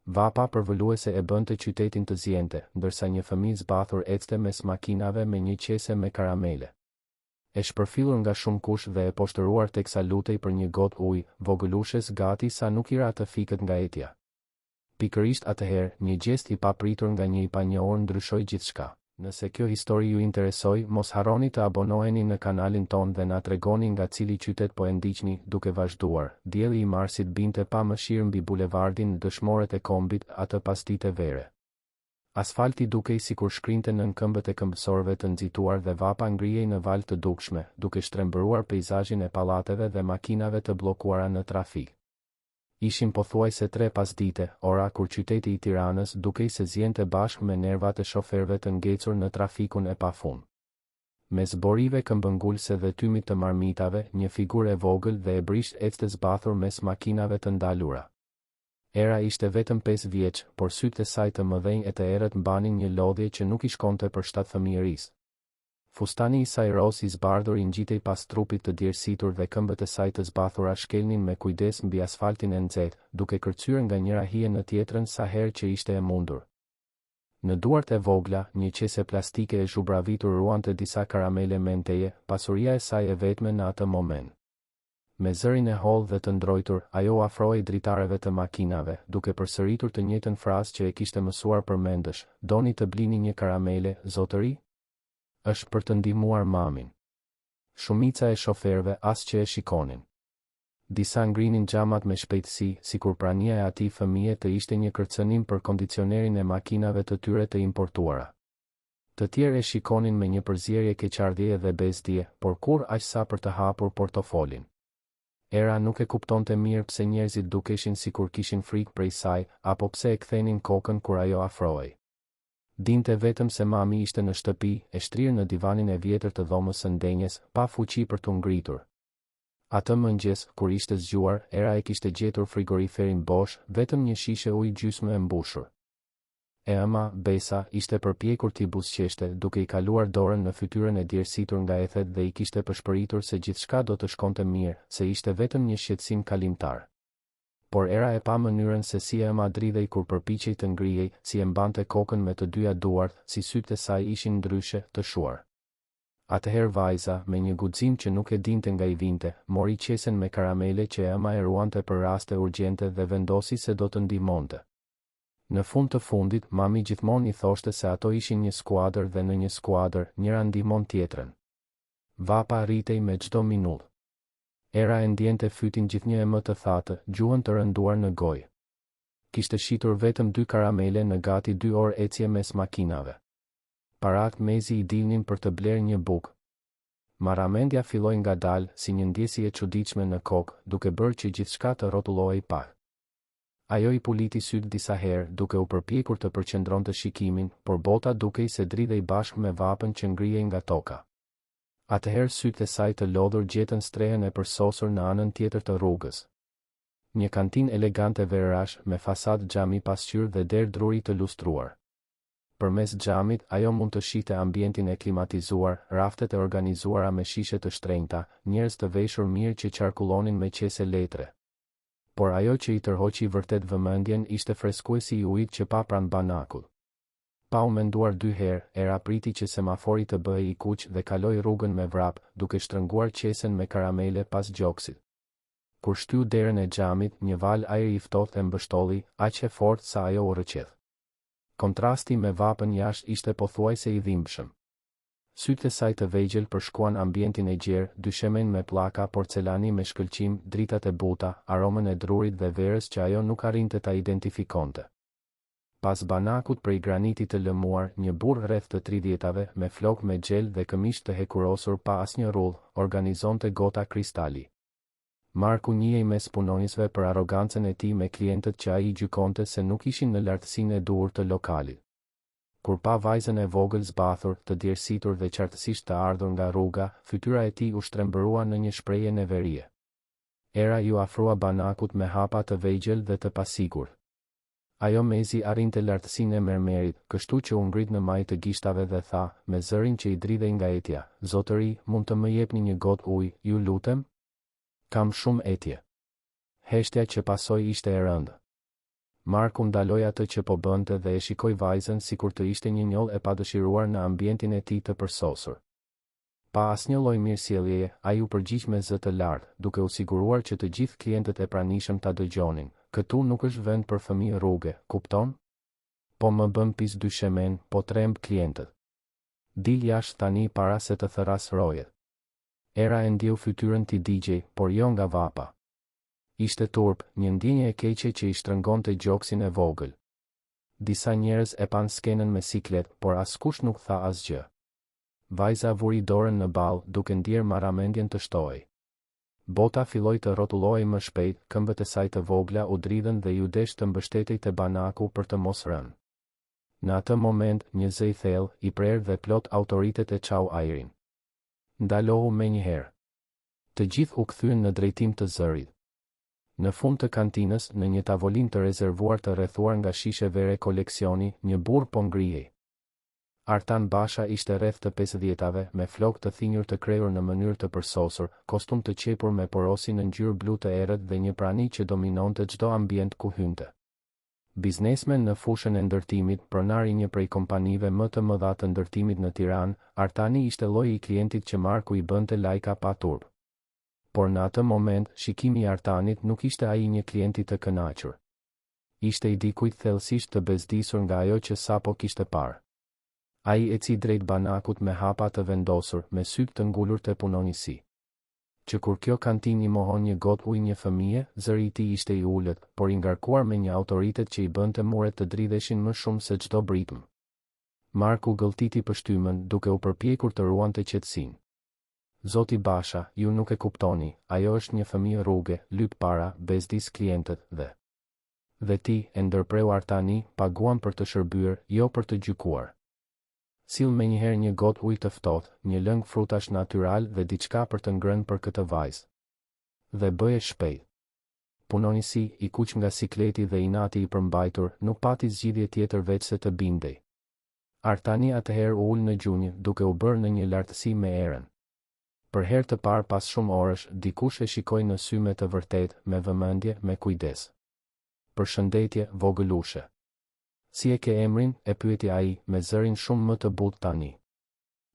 Vapa përvëluese e bënte qytetin të zjente, ndërsa një fëmijë zbathur ecte mes makinave me një qese me karamele. E shpërfillur nga shumë kush dhe e poshtëruar teksa lutej për një gotë ujë, vogëlushes gati sa nuk ira të fikët nga etja. Pikërisht atëherë, një gjest i papritur nga një i panjohur ndryshoi gjithçka. Nëse kjo histori ju interesoi, mos harroni të abonoheni në kanalin ton dhe na tregoni nga cili qytet po e ndiqni, duke vazhduar. Dielli i Marsit binte pa mëshirë mbi bulevardin në dëshmoret e kombit, atë pas dite vere. Asfalti dukej sikur shkrinte nën këmbët e këmbësorëve të nxituar dhe vapa ngrihej në valë të dukshme, duke shtrembëruar peizazhin e pallateve dhe makinave të bllokuara në trafik. Ishin pothuajse 3 pasdite, ora kur qyteti i Tiranës dukej se zjente bashkë me nervat e shoferëve të ngecur në trafikun e pafund. Mes borive këmbëngulse dhe tymit të marmitave, një figurë e vogël dhe e brisht ecte zbathur mes makinave të ndalura. Era ishte vetëm 5 vjeç, por sytë e saj të mëdhenj e të errët mbanin një lodhje që nuk i shkonte për shtatfëmijërisë. Fustani i saj ros i zbardhur i ngjitej pas trupit të djersitur dhe këmbët e saj të zbathura shkelnin me kujdes mbi asfaltin e nxehtë, duke kërcyer nga njëra hije në tjetrën sa herë që ishte e mundur. Në duart e vogla, një qese plastike e zhubravitur ruante disa karamele menteje, pasuria e saj e vetme në atë moment. Me zërin e hollë dhe të ndrojtur, ajo u afrohej dritarëve të makinave, duke përsëritur të njëjtën frazë që e kishte mësuar përmendësh: "Doni të blini një karamele, zotëri? Është për të ndihmuar mamin." Shumica e shoferëve as që e shikonin. Disa ngrinin xhamat me shpejtësi, sikur prania e atij fëmije të ishte një kërcënim për kondicionerin e makinave të tyre të importuara. Të tjerë e shikonin me një përzierje keqardhjeje dhe bezdije, por kur aq sa për të hapur portofolin. Era nuk e kuptonte mirë pse njerëzit dukeshin sikur kishin frikë prej saj, apo pse e kthenin kokën kur ajo afrohej. Dinte vetëm se mami ishte në shtëpi, e shtrirë në divanin e vjetër të dhomës së ndenjes, pa fuqi për t'u ngritur. Atë mëngjes, kur ishte zgjuar, Era e kishte gjetur frigoriferin bosh, vetëm një shishe ujë gjysmë e mbushur. E ëma, Besa, ishte përpjekur t'i buzëqeshte, duke i kaluar dorën në fytyrën e djersitur nga ethet dhe i kishte përshpëritur se gjithçka do të shkonte mirë, se ishte vetëm një shqetësim kalimtar. Por Era e pa mënyrën se si ëma dridhej kur përpiqej të ngrihej, si e mbante kokën me të dyja duart, si sytë e saj ishin ndryshe, të shuar. Atëherë vajza, me një guxim që nuk e dinte nga i vinte, mori qesen me karamele që ëma e ruante për raste urgjente dhe vendosi se do të ndihmonte. Në fund të fundit, mami gjithmonë i thoshte se ato ishin një skuadër dhe në një skuadër, njëra ndihmon tjetrën. Vapa rritej me çdo minutë. Era e ndjente fytin gjithnjë e më të thatë, gjuhën të rënduar në gojë. Kishte shitur vetëm 2 karamele në gati 2 orë ecje mes makinave. Parat mezi i dilnin për të blerë një bukë. Marramendja filloi ngadalë, si një ndjesi e çuditshme në kokë, duke bërë që gjithçka të rrotullohej pak. Ajo i puliti sytë disa herë, duke u përpjekur të përqendronte shikimin, por bota dukej se dridhej bashkë me vapën që ngrihej nga toka. Atëherë sytë e saj të lodhur gjetën strehën e përsosur në anën tjetër të rrugës. Një kantinë elegante verrash, me fasadë xhami pasqyrë dhe derë druri të lustruar. Përmes xhamit, ajo mund të shihte ambientin e klimatizuar, raftet e organizuara me shishe të shtrenjta, njerëz të veshur mirë që qarkullonin me qese letre. Por ajo që i tërhoqi vërtet vëmendjen ishte freskuesi i ujit që pa pranë banakut. Pa u menduar 2 herë, Era priti që semafori të bëhej i kuq dhe kaloi rrugën me vrap, duke shtrënguar qesen me karamele pas gjoksit. Kur shtyu derën e xhamit, një val ajri i ftohtë e mbështolli, aq e fortë sa ajo u rrëqeth. Kontrasti me vapën jashtë ishte pothuajse i dhimbshëm. Sytë e saj të vegjël përshkuan ambientin e gjerë, dyshemen me pllaka porcelani me shkëlqim, dritat e buta, aromën e drurit dhe verës që ajo nuk arrinte ta identifikonte. Pas banakut prej granitit të lëmuar, një burr rreth të 30-tave, me flokë me gjel dhe këmishë të hekurosur pa asnjë rrull, organizonte gota kristali. Marku njihej mes punonjësve për arrogancën e tij me klientët që ai i gjykonte se nuk ishin në lartësinë e duhur të lokalit. Kur pa vajzën e vogël zbathur, të djersitur dhe qartësisht të ardhur nga rruga, fytyra e tij u shtrembërua në një shprehje neverie. Era ju afrua banakut me hapa të vegjël dhe të pasigurt. Ajo mezi arrinte lartësinë e mermerit, kështu që u ngrit në maj të gishtave dhe tha, me zërin që i dridhej nga etja: "Zotëri, mund të më jepni një gotë ujë, ju lutem? Kam shumë etje." Heshtja që pasoi ishte e rëndë. Marku ndaloi atë që po bënte dhe e shikoi vajzën sikur të ishte një njoll e padëshiruar në ambientin e tij të përsosur. Pa asnjë lloj mirësjelljeje, ai u përgjigj me zë të lartë, duke u siguruar që të gjithë klientët e pranishëm ta dëgjonin. Këtu nuk është vend për fëmijë rruge, kupton? Po më bën pis dyshemen, po tremb klientët. Dil jashtë tani para se të thëras rojet. Era e ndjeu fytyrën ti DJ, por jo nga vapa. Ishte turp, një ndjenje e keqe që i shtrëngonte gjoksin e vogël. Disa njerëz e pan skenën me siklet, por askush nuk tha asgjë. Vajza vuri dorën në ball, duke ndier marramendjen të shtohej. Bota filloi të rrotullohej më shpejt, këmbët e saj të vogla u dridhen dhe ju desh të mbështetej te banaku për të mos rënë. Në atë moment, një zë i thellë, i prerë dhe plot autoritet e çau ajrin. Ndalohu menjëherë. Të gjithë u kthyen në drejtim të zërit. Në fund të kantinës, në një tavolinë të rezervuar të rrethuar nga shishe vere koleksioni, një burr po ngrihej. Artan Basha ishte rreth të 50-tave, me flokë të thinjur të krejur në mënyrë të përsosur, kostum të qepur me porosi në ngjyrë blu të errët dhe një prani që dominonte çdo ambient ku hynte. Biznesmen në fushën e ndërtimit, pronar i një prej kompanive më të mëdha të ndërtimit në Tiranë, Artani ishte lloji i klientit që Marku i bënte lajka pa turp. Por në atë moment, shikimi i Artanit nuk ishte ai një klienti të kënaqur. Ishte i dikujt thellësisht të bezdisur nga ajo që sapo kishte parë. Ai eci drejt banakut me hapa të vendosur, me sytë të ngulur te punonjësi. Që kur kjo kantinë i mohon një gotë ujë një fëmije, zëri i tij ishte i ulët, por i ngarkuar me një autoritet që i bënte muret të dridheshin më shumë se çdo britm. Marku gëlltiti pështymën, duke u përpjekur të ruante qetësinë. Zoti Basha, ju nuk e kuptoni, ajo është një fëmijë rruge, lyp para, bezdis klientët dhe ti, e ndërpreu Artani, paguam për të shërbyer, jo për të gjykuar. Sill menjëherë një gotë ujë të ftohtë, një lëng frutash natyral dhe diçka për të ngrënë për këtë vajzë. Dhe bëje shpejt. Punonjësi, i kuq nga sikleti dhe inati i përmbajtur, nuk pati zgjidhje tjetër veç se të bindej. Artani atëherë u ul në gjunjë, duke u bërë në një lartësi me erën. Për herë të parë pas shumë orësh, dikush e shikoi në sy me të vërtetë, me vëmendje, me kujdes. Përshëndetje, vogëlushe. Si e ke emrin, e pyeti ai, me zërin shumë më të butë tani.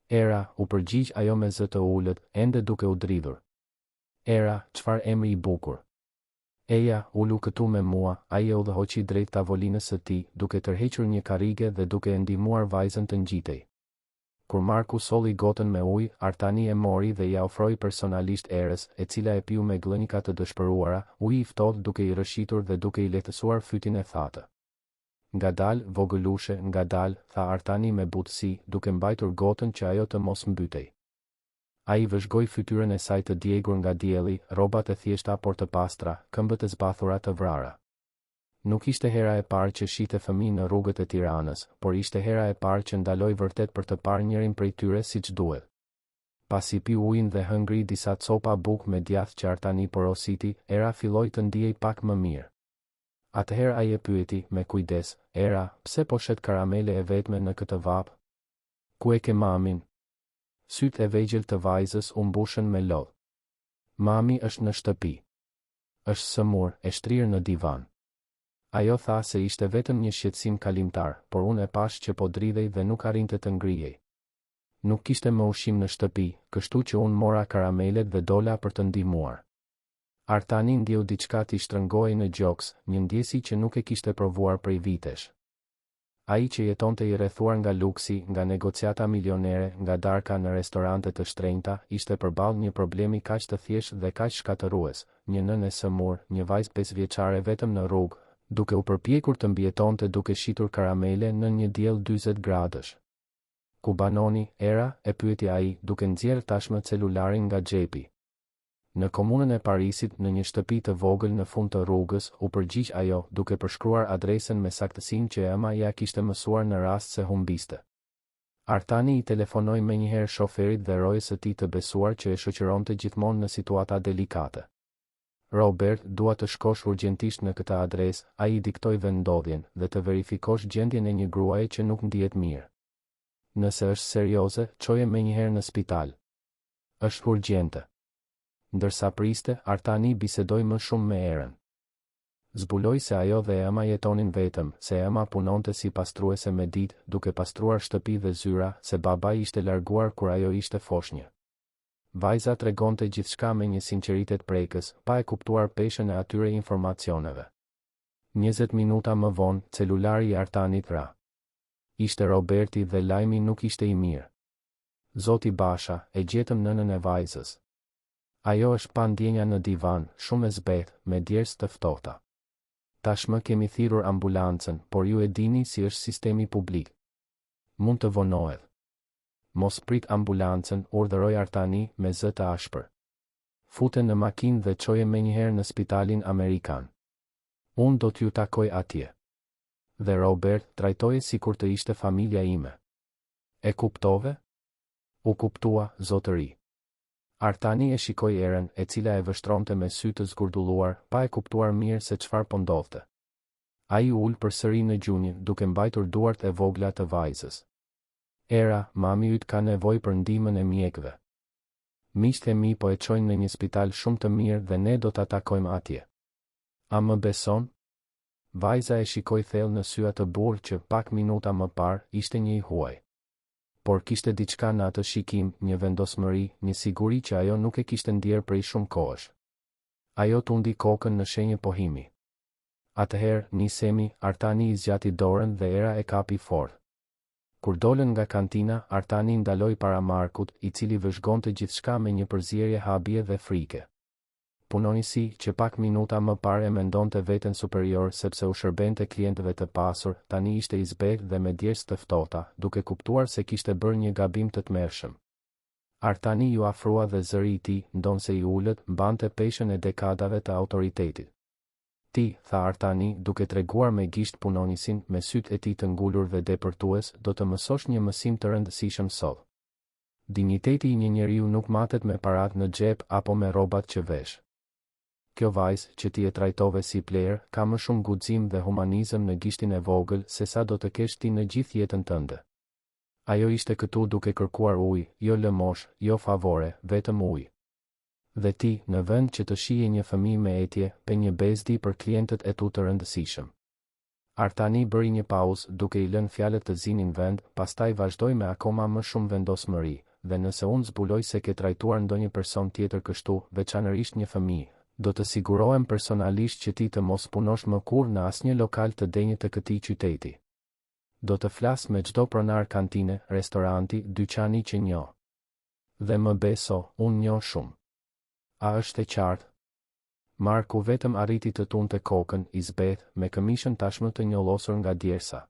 Era, u përgjigj ajo me zë të ulët, ende duke u dridhur. Era, çfarë emri i bukur. Eja, ulu këtu me mua, ai e udhëhoqi drejt tavolinës së tij, duke tërhequr një karrige dhe duke e ndihmuar vajzën të ngjitej. Kur Marku solli gotën me ujë, Artani e mori dhe ja ofroi personalisht erës, e cila e piu me glënika të dëshpëruara, uji i ftohtë duke i rëshitur dhe duke i lehtësuar fytyn e thatë. Ngadal, vogëlushe, ngadal, tha Artani me butësi, duke mbajtur gotën që ajo të mos mbytej. Ai vëzhgoi fytyrën e saj të djegur nga dielli, rrobat e thjeshta por të pastra, këmbët e zbathura të vrara. Nuk ishte hera e parë që shite fëmijë në rrugët e Tiranës, por ishte hera e parë që ndaloi vërtet për të parë njërin prej tyre siç duhet. Pasi pi ujin dhe hëngri disa copa bukë me djath që Artani porositi, Era filloi të ndihej pak më mirë. Atëherë ai e pyeti, me kujdes, Era, pse po shet karamele e vetme në këtë vap? Ku e ke mamin? Sytë e vegjël të vajzës u mbushën me lodh. Mami është në shtëpi. Është sëmur, e shtrirë në divan. Ajo tha se ishte vetëm një shqetësim kalimtar, por unë e pash që po dridhej dhe nuk arrinte të ngrihej. Nuk kishte më ushqim në shtëpi, kështu që unë mora karamelet dhe dola për të ndihmuar. Artani ndjeu diçka t'i shtrëngohej në gjoks, një ndjesi që nuk e kishte provuar prej vitesh. Ai që jetonte i rrethuar nga luksi, nga negociata milionere, nga darka në restorante të shtrenjta, ishte përballë një problemi kaq të thjeshtë dhe kaq shkatërues, një nënë e sëmur, një vajzë 5 vjeçare vetëm në rrugë, duke u përpjekur të mbijetonte duke shitur karamele në një diell 40 gradësh. Ku banoni, Era, e pyeti ai, duke nxjerrë tashmë celularin nga xhepi. Në komunën e Parisit, në një shtëpi të vogël në fund të rrugës, u përgjigj ajo, duke përshkruar adresën me saktësinë që ema ja kishte mësuar në rast se humbiste. Artani i telefonoi menjëherë shoferit dhe rojës së tij të besuar që e shoqëronte gjithmonë në situata delikate. Robert, dua të shkosh urgjentisht në këtë adresë, ai i diktoi vendodhjen dhe të verifikosh gjendjen e një gruaje që nuk ndihet mirë. Nëse është serioze, çoje menjëherë në spital. Është urgjente. Ndërsa priste, Artani bisedoi më shumë me Erën. Zbuloi se ajo dhe ema jetonin vetëm, se ema punonte si pastruese me ditë, duke pastruar shtëpi dhe zyra, se babai ishte larguar kur ajo ishte foshnjë. Vajza tregonte gjithçka me një sinqeritet prekës, pa e kuptuar peshën e atyre informacioneve. 20 minuta më vonë, celulari i Artanit ra. Ishte Roberti dhe lajmi nuk ishte i mirë. Zoti Basha, e gjetëm nënën e vajzës. Ajo është pa ndjenja në divan, shumë e zbeth, me djersë të ftohta. Tashmë kemi thirrur ambulancën, por ju e dini si është sistemi publik. Mund të vonohet. Mos prit ambulancën, urdhëroi Artani me zë të ashpër. Fute në makinë dhe çoje menjëherë në spitalin amerikan. Unë do t'ju takoj atje. Dhe Robert trajtoje sikur të ishte familja ime. E kuptove? U kuptua, zotëri. Artani e shikoi erën, e cila e vështronte me sy të zgurdulluar, pa e kuptuar mirë se çfarë po ndodhte. Ai u ul përsëri në gjunjë, duke mbajtur duart e vogla të vajzës. Era, mami yt ka nevojë për ndihmën e mjekëve. Miqtë e mi po e çojnë në një spital shumë të mirë dhe ne do ta takojmë atje. A më beson? Vajza e shikoi thellë në sy atë burr që pak minuta më parë ishte një i huaj. Por kishte diçka në atë shikim, një vendosmëri, një siguri që ajo nuk e kishte ndjerë prej shumë kohësh. Ajo tundi kokën në shenjë pohimi. Atëherë, nisemi, Artani i zgjati dorën dhe era e kapi fort. Kur dolën nga kantina, Artani ndaloi para Markut, i cili vëzhgonte gjithçka me një përzierje habie dhe frike. Punonisi, që pak minuta më parë e mendonte veten superior sepse u shërbente klientëve të pasur, tani ishte i zbehtë dhe me djersë të ftohta, duke kuptuar se kishte bërë një gabim të tmerrshëm. Artani ju afrua dhe zëri i tij, ndonse i ulët, mbante peshën e dekadave të autoritetit. Ti, tha Artani, duke treguar me gisht punonisin, me sytë e tij të ngulur dhe depërtues, do të mësosh një mësim të rëndësishëm sot. Dinjiteti i një njeriu nuk matet me parat në xhep apo me rrobat që vesh. Kjo vajzë, që ti e trajtove si plejer, ka më shumë guxim dhe humanizëm në gishtin e vogël se sa do të kesh ti në gjithë jetën tënde. Ajo ishte këtu duke kërkuar ujë, jo lëmosh, jo favore, vetëm ujë. Dhe ti, në vend që të shije një fëmijë me etje, pe një bezdi për klientët e tu të rëndësishëm. Artani bëri një pauzë, duke i lënë fjalët të zinin vend, pastaj vazhdoi me akoma më shumë vendosmëri, dhe nëse unë zbuloj se ke trajtuar ndonjë person tjetër kështu, veçanërisht një fëmijë, do të sigurohem personalisht që ti të mos punosh më kurrë në asnjë lokal të denjë të këtij qyteti. Do të flas me çdo pronar kantine, restoranti, dyqani që njoh. Dhe më beso, unë njoh shumë. A është e qartë? Marku vetëm arriti të tunte kokën, i zbeth, me këmishën tashmë të njollosur nga djersa.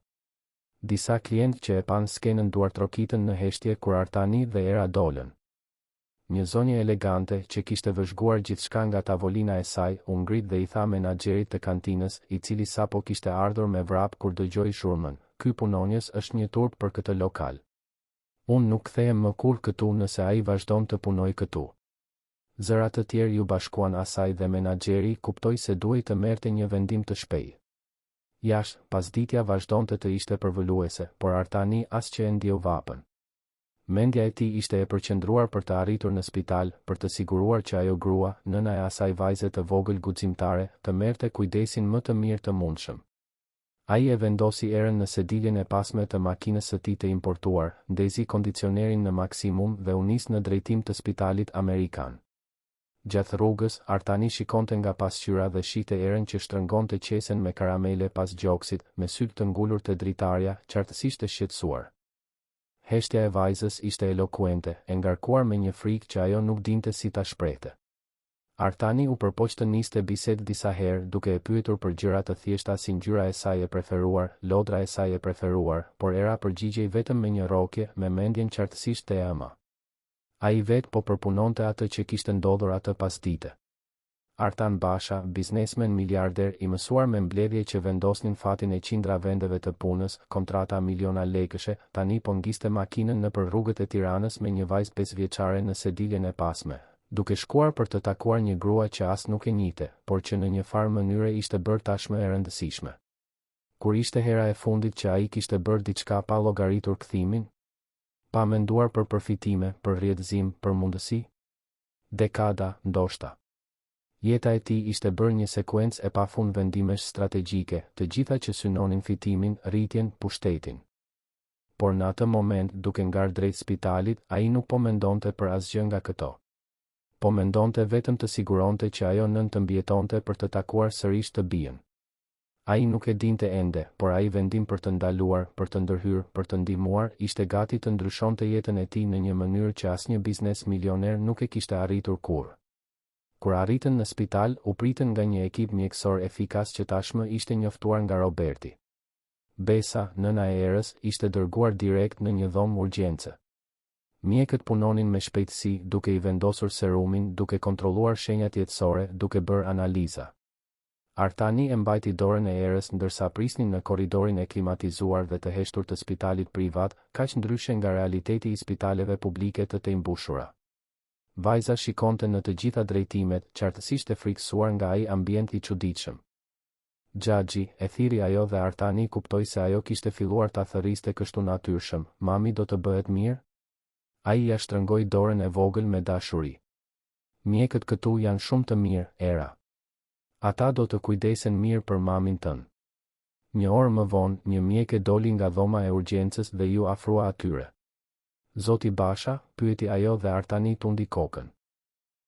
Disa klientë që e pan skenën duart trokitën në heshtje kur Artani dhe Era dolën. Një zonjë elegante që kishte vëzhguar gjithçka nga tavolina e saj, u ngrit dhe i tha menaxherit të kantinës, i cili sapo kishte ardhur me vrap kur dëgjoi shurmën, ky punonjës është një turp për këtë lokal. Unë nuk kthehem më kurrë këtu nëse ai vazhdon të punojë këtu. Zëra të tjerë ju bashkuan asaj dhe menaxheri kuptoi se duhej të merrte një vendim të shpejtë. Jashtë, pasditja vazhdonte të ishte përvoluese, por Artani as që e ndjeu vapën. Mendja e tij ishte e përqendruar për të arritur në spital, për të siguruar që ajo grua, nëna e asaj vajze të vogël guximtare, të merrte kujdesin më të mirë të mundshëm. Ai e vendosi erën në sediljen e pasme të makinës së tij të importuar, ndezi kondicionerin në maksimum dhe u nis në drejtim të spitalit amerikan. Gjatë rrugës, Artani shikonte nga pasqyra dhe shihte erën që shtrëngonte qesen me karamele pas gjoksit, me sytë të ngulur te dritarja, qartësisht e shqetësuar. Heshtja e vajzës ishte elokuente, e ngarkuar me një frikë që ajo nuk dinte si ta shprehte. Artani u përpoq të niste bisedë disa herë, duke e pyetur për gjëra të thjeshta si ngjyra e saj e preferuar, lodra e saj e preferuar, por Era përgjigjej vetëm me një rrokje, me mendjen qartësisht te ema. Ai vetë po përpunonte atë që kishte ndodhur atë pasdite. Artan Basha, biznesmen miliarder i mësuar me mbledhje që vendosnin fatin e qindra vendeve të punës, kontrata miliona lekëshe, tani po ngiste makinën nëpër rrugët e Tiranës me një vajzë 5 vjeçare në sediljen e pasme, duke shkuar për të takuar një grua që as nuk e njihte, por që në një farë mënyre ishte bërë tashmë e rëndësishme. Kur ishte hera e fundit që ai kishte bërë diçka pa llogaritur kthimin? Pa menduar për përfitime, për rrjedhëzim, për mundësi? Dekada, ndoshta. Jeta e tij ishte bërë një sekuencë e pafund vendimesh strategjike, të gjitha që synonin fitimin, rritjen, pushtetin. Por në atë moment, duke ngarë drejt spitalit, ai nuk po mendonte për asgjë nga këto. Po mendonte vetëm të siguronte që ajo nën të mbijetonte për të takuar sërish të bijën. Ai nuk e dinte ende, por ai vendim për të ndaluar, për të ndërhyrë, për të ndihmuar, ishte gati të ndryshonte jetën e tij në një mënyrë që asnjë biznes milioner nuk e kishte arritur kurrë. Kur arritën në spital, u pritën nga një ekip mjekësor efikas që tashmë ishte njoftuar nga Roberti. Besa, nëna e Erës, ishte dërguar direkt në një dhomë urgjence. Mjekët punonin me shpejtësi, duke i vendosur serumin, duke kontrolluar shenjat jetësore, duke bërë analiza. Artani e mbajti dorën e Erës ndërsa prisnin në korridorin e klimatizuar dhe të heshtur të spitalit privat, kaq ndryshe nga realiteti i spitaleve publike të mbushura. Vajza shikonte në të gjitha drejtimet, qartësisht e frikësuar nga ai ambient i çuditshëm. Xhaxhi, e thiri ajo dhe Artani kuptoi se ajo kishte filluar ta thërriste kështu natyrshëm, mami do të bëhet mirë? Ai ja shtrëngoi dorën e vogël me dashuri. Mjekët këtu janë shumë të mirë, Era. Ata do të kujdesen mirë për mamin tënë. Një orë më vonë, një mjeke doli nga dhoma e urgjencës dhe ju afrua atyre. Zoti Basha, pyeti ajo dhe Artani tundi kokën.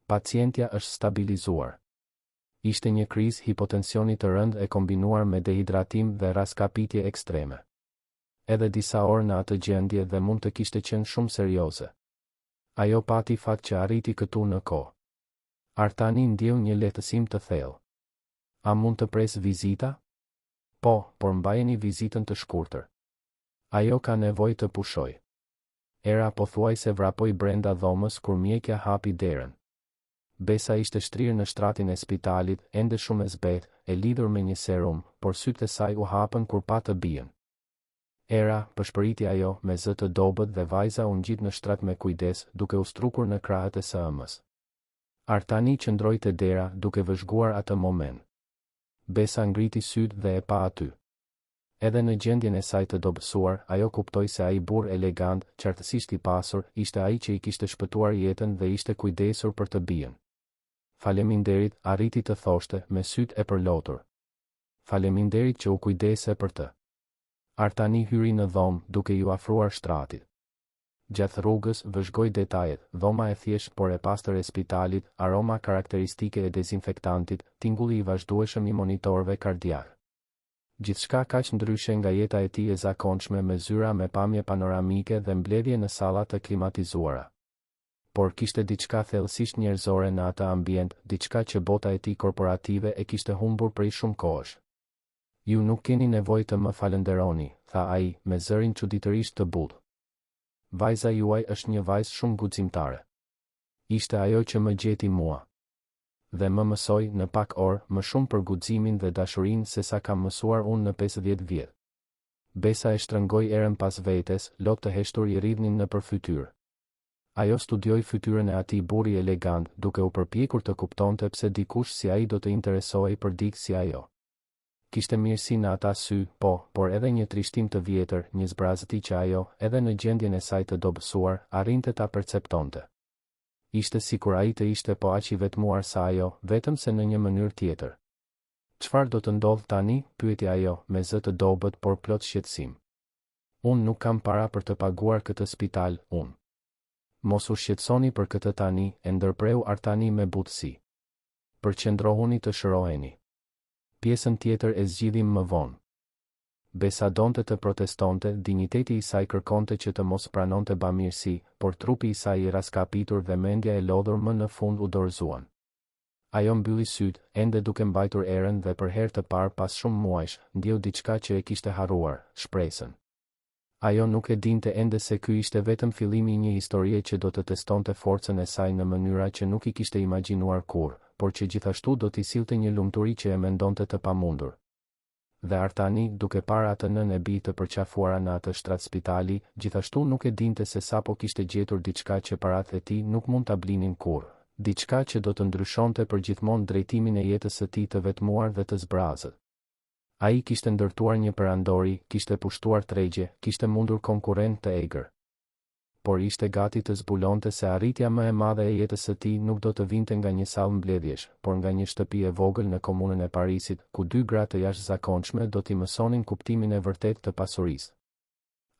Pacientja është stabilizuar. Ishte një krizë hipotensioni të rëndë e kombinuar me dehidratim dhe raskapitje ekstreme. Edhe disa orë në atë gjendje dhe mund të kishte qenë shumë serioze. Ajo pati fat që arriti këtu në kohë. Artani ndjeu një lehtësim të thellë. A mund të pres vizita? Po, por mbajeni vizitën të shkurtër. Ajo ka nevojë të pushoj. Era pothuajse vrapoi brenda dhomës kur mjekja hapi derën. Besa ishte shtrirë në shtratin e spitalit, ende shumë e zbetë, e lidhur me një serum, por sytë e saj u hapën kur pa të bijën. Era, pëshpëriti ajo, me zë të dobët dhe vajza u ngjit në shtrat me kujdes, duke u strukur në krahët e së-ës. Artani qëndroi te dera, duke vëzhguar atë moment. Besa ngriti sytë dhe e pa aty. Edhe në gjendjen e saj të dobësuar, ajo kuptoi se ai burr elegant, qartësisht i pasur, ishte ai që i kishte shpëtuar jetën dhe ishte kujdesur për të bijën. Faleminderit, arriti të thoshte, me sytë e përlotur. Faleminderit që u kujdese për të. Artani hyri në dhomë, duke ju afruar shtratit. Gjatë rrugës, vëzhgoi detajet, dhoma e thjeshtë por e pastër e spitalit, aroma karakteristike e dezinfektantit, tingulli i vazhdueshëm i monitorëve kardiak. Gjithçka kaq ndryshe nga jeta e tij e zakonshme me zyra me pamje panoramike dhe mbledhje në salla të klimatizuara. Por kishte diçka thellësisht njerëzore në atë ambient, diçka që bota e tij korporative e kishte humbur prej shumë kohësh. Ju nuk keni nevojë të më falenderoni, tha ai, me zërin çuditërisht të butë. Vajza juaj është një vajzë shumë guximtare. Ishte ajo që më gjeti mua. Dhe më mësoi në pak orë më shumë për guximin dhe dashurinë se sa kam mësuar unë në 50 vjet. Besa e shtrëngoi Erën pas vetes, lot të heshtur i rridhnin nëpër fytyrë. Ajo studioi fytyrën e atij burri elegant, duke u përpjekur të kuptonte pse dikush si ai do të interesohej për dikë si ajo. Kishte mirësi në ata sy, po, por edhe një trishtim të vjetër, një zbrazëti që ajo, edhe në gjendjen e saj të dobësuar, arrinte ta perceptonte. Ishte sikur ai të ishte po aq i vetmuar sa ajo, vetëm se në një mënyrë tjetër. Çfarë do të ndodh tani? Pyeti ajo, me zë të dobët por plot shqetësim. Unë nuk kam para për të paguar këtë spital, unë. Mos u shqetësoni për këtë tani, e ndërpreu Artani me butësi. Përqendrohuni të shëroheni. Pjesën tjetër e zgjidhim më vonë. Besa donte të protestonte, dinjiteti i saj kërkonte që të mos pranonte bamirësi, por trupi i saj i raskapitur dhe mendja e lodhur më në fund u dorëzuan. Ajo mbylli sytë, ende duke mbajtur Erën dhe për herë të parë pas shumë muajsh, ndjeu diçka që e kishte harruar, shpresën. Ajo nuk e dinte ende se ky ishte vetëm fillimi i një historie që do të testonte forcën e saj në mënyra që nuk i kishte imagjinuar kurrë, por që gjithashtu do t'i sillte një lumturi që e mendonte të pamundur. Dhe Artani, duke parë atë nën e bijë të përqafuara në atë shtrat spitali, gjithashtu nuk e dinte se sapo kishte gjetur diçka që paratë e tij nuk mund ta blinin kurrë, diçka që do të ndryshonte përgjithmonë drejtimin e jetës së tij të vetmuar dhe të zbrazët. Ai kishte ndërtuar një perandori, kishte pushtuar tregje, kishte mundur konkurrent të egër. por ishte gati të zbulonte se arritja më e madhe e jetës së tij nuk do të vinte nga një sallë mbledhjesh, por nga një shtëpi e vogël në komunën e Parisit, ku dy gra të jashtëzakonshme do t'i mësonin kuptimin e vërtetë të pasurisë.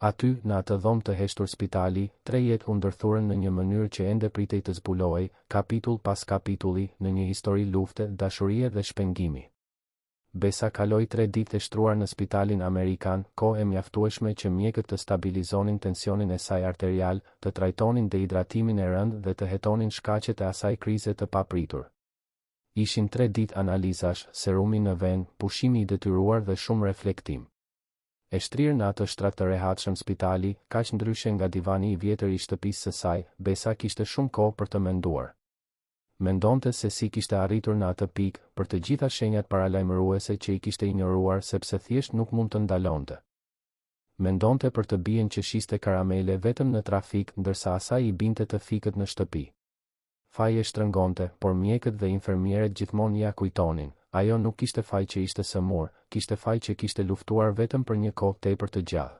Aty, në atë dhomë të heshtur spitali, 3 jetë u ndërthurën në një mënyrë që ende pritej të zbulohej, kapitull pas kapitulli, në një histori lufte, dashurie dhe shpengimi. Besa kaloi 3 ditë e shtruar në spitalin amerikan, kohë e mjaftueshme që mjekët të stabilizonin tensionin e saj arterial, të trajtonin dehidratimin e rënd dhe të hetonin shkaqet e asaj krize të papritur. Ishin 3 ditë analizash, serumi në vend, pushimi i detyruar dhe shumë reflektim. E shtrirë në atë shtrat të rehatshëm spitali, kaq ndryshe nga divani i vjetër i shtëpisë së saj, Besa kishte shumë kohë për të menduar. Mendonte se si kishte arritur në atë pikë, për të gjitha shenjat paralajmëruese që i kishte injoruar sepse thjesht nuk mund të ndalonte. Mendonte për të bien që shiste karamele vetëm në trafik, ndërsa asaj i binte të fikët në shtëpi. Faji e shtrëngonte, por mjekët dhe infermierët gjithmonë ja kujtonin, ajo nuk kishte faj që ishte sëmur, kishte faj që kishte luftuar vetëm për një kohë tepër të gjatë.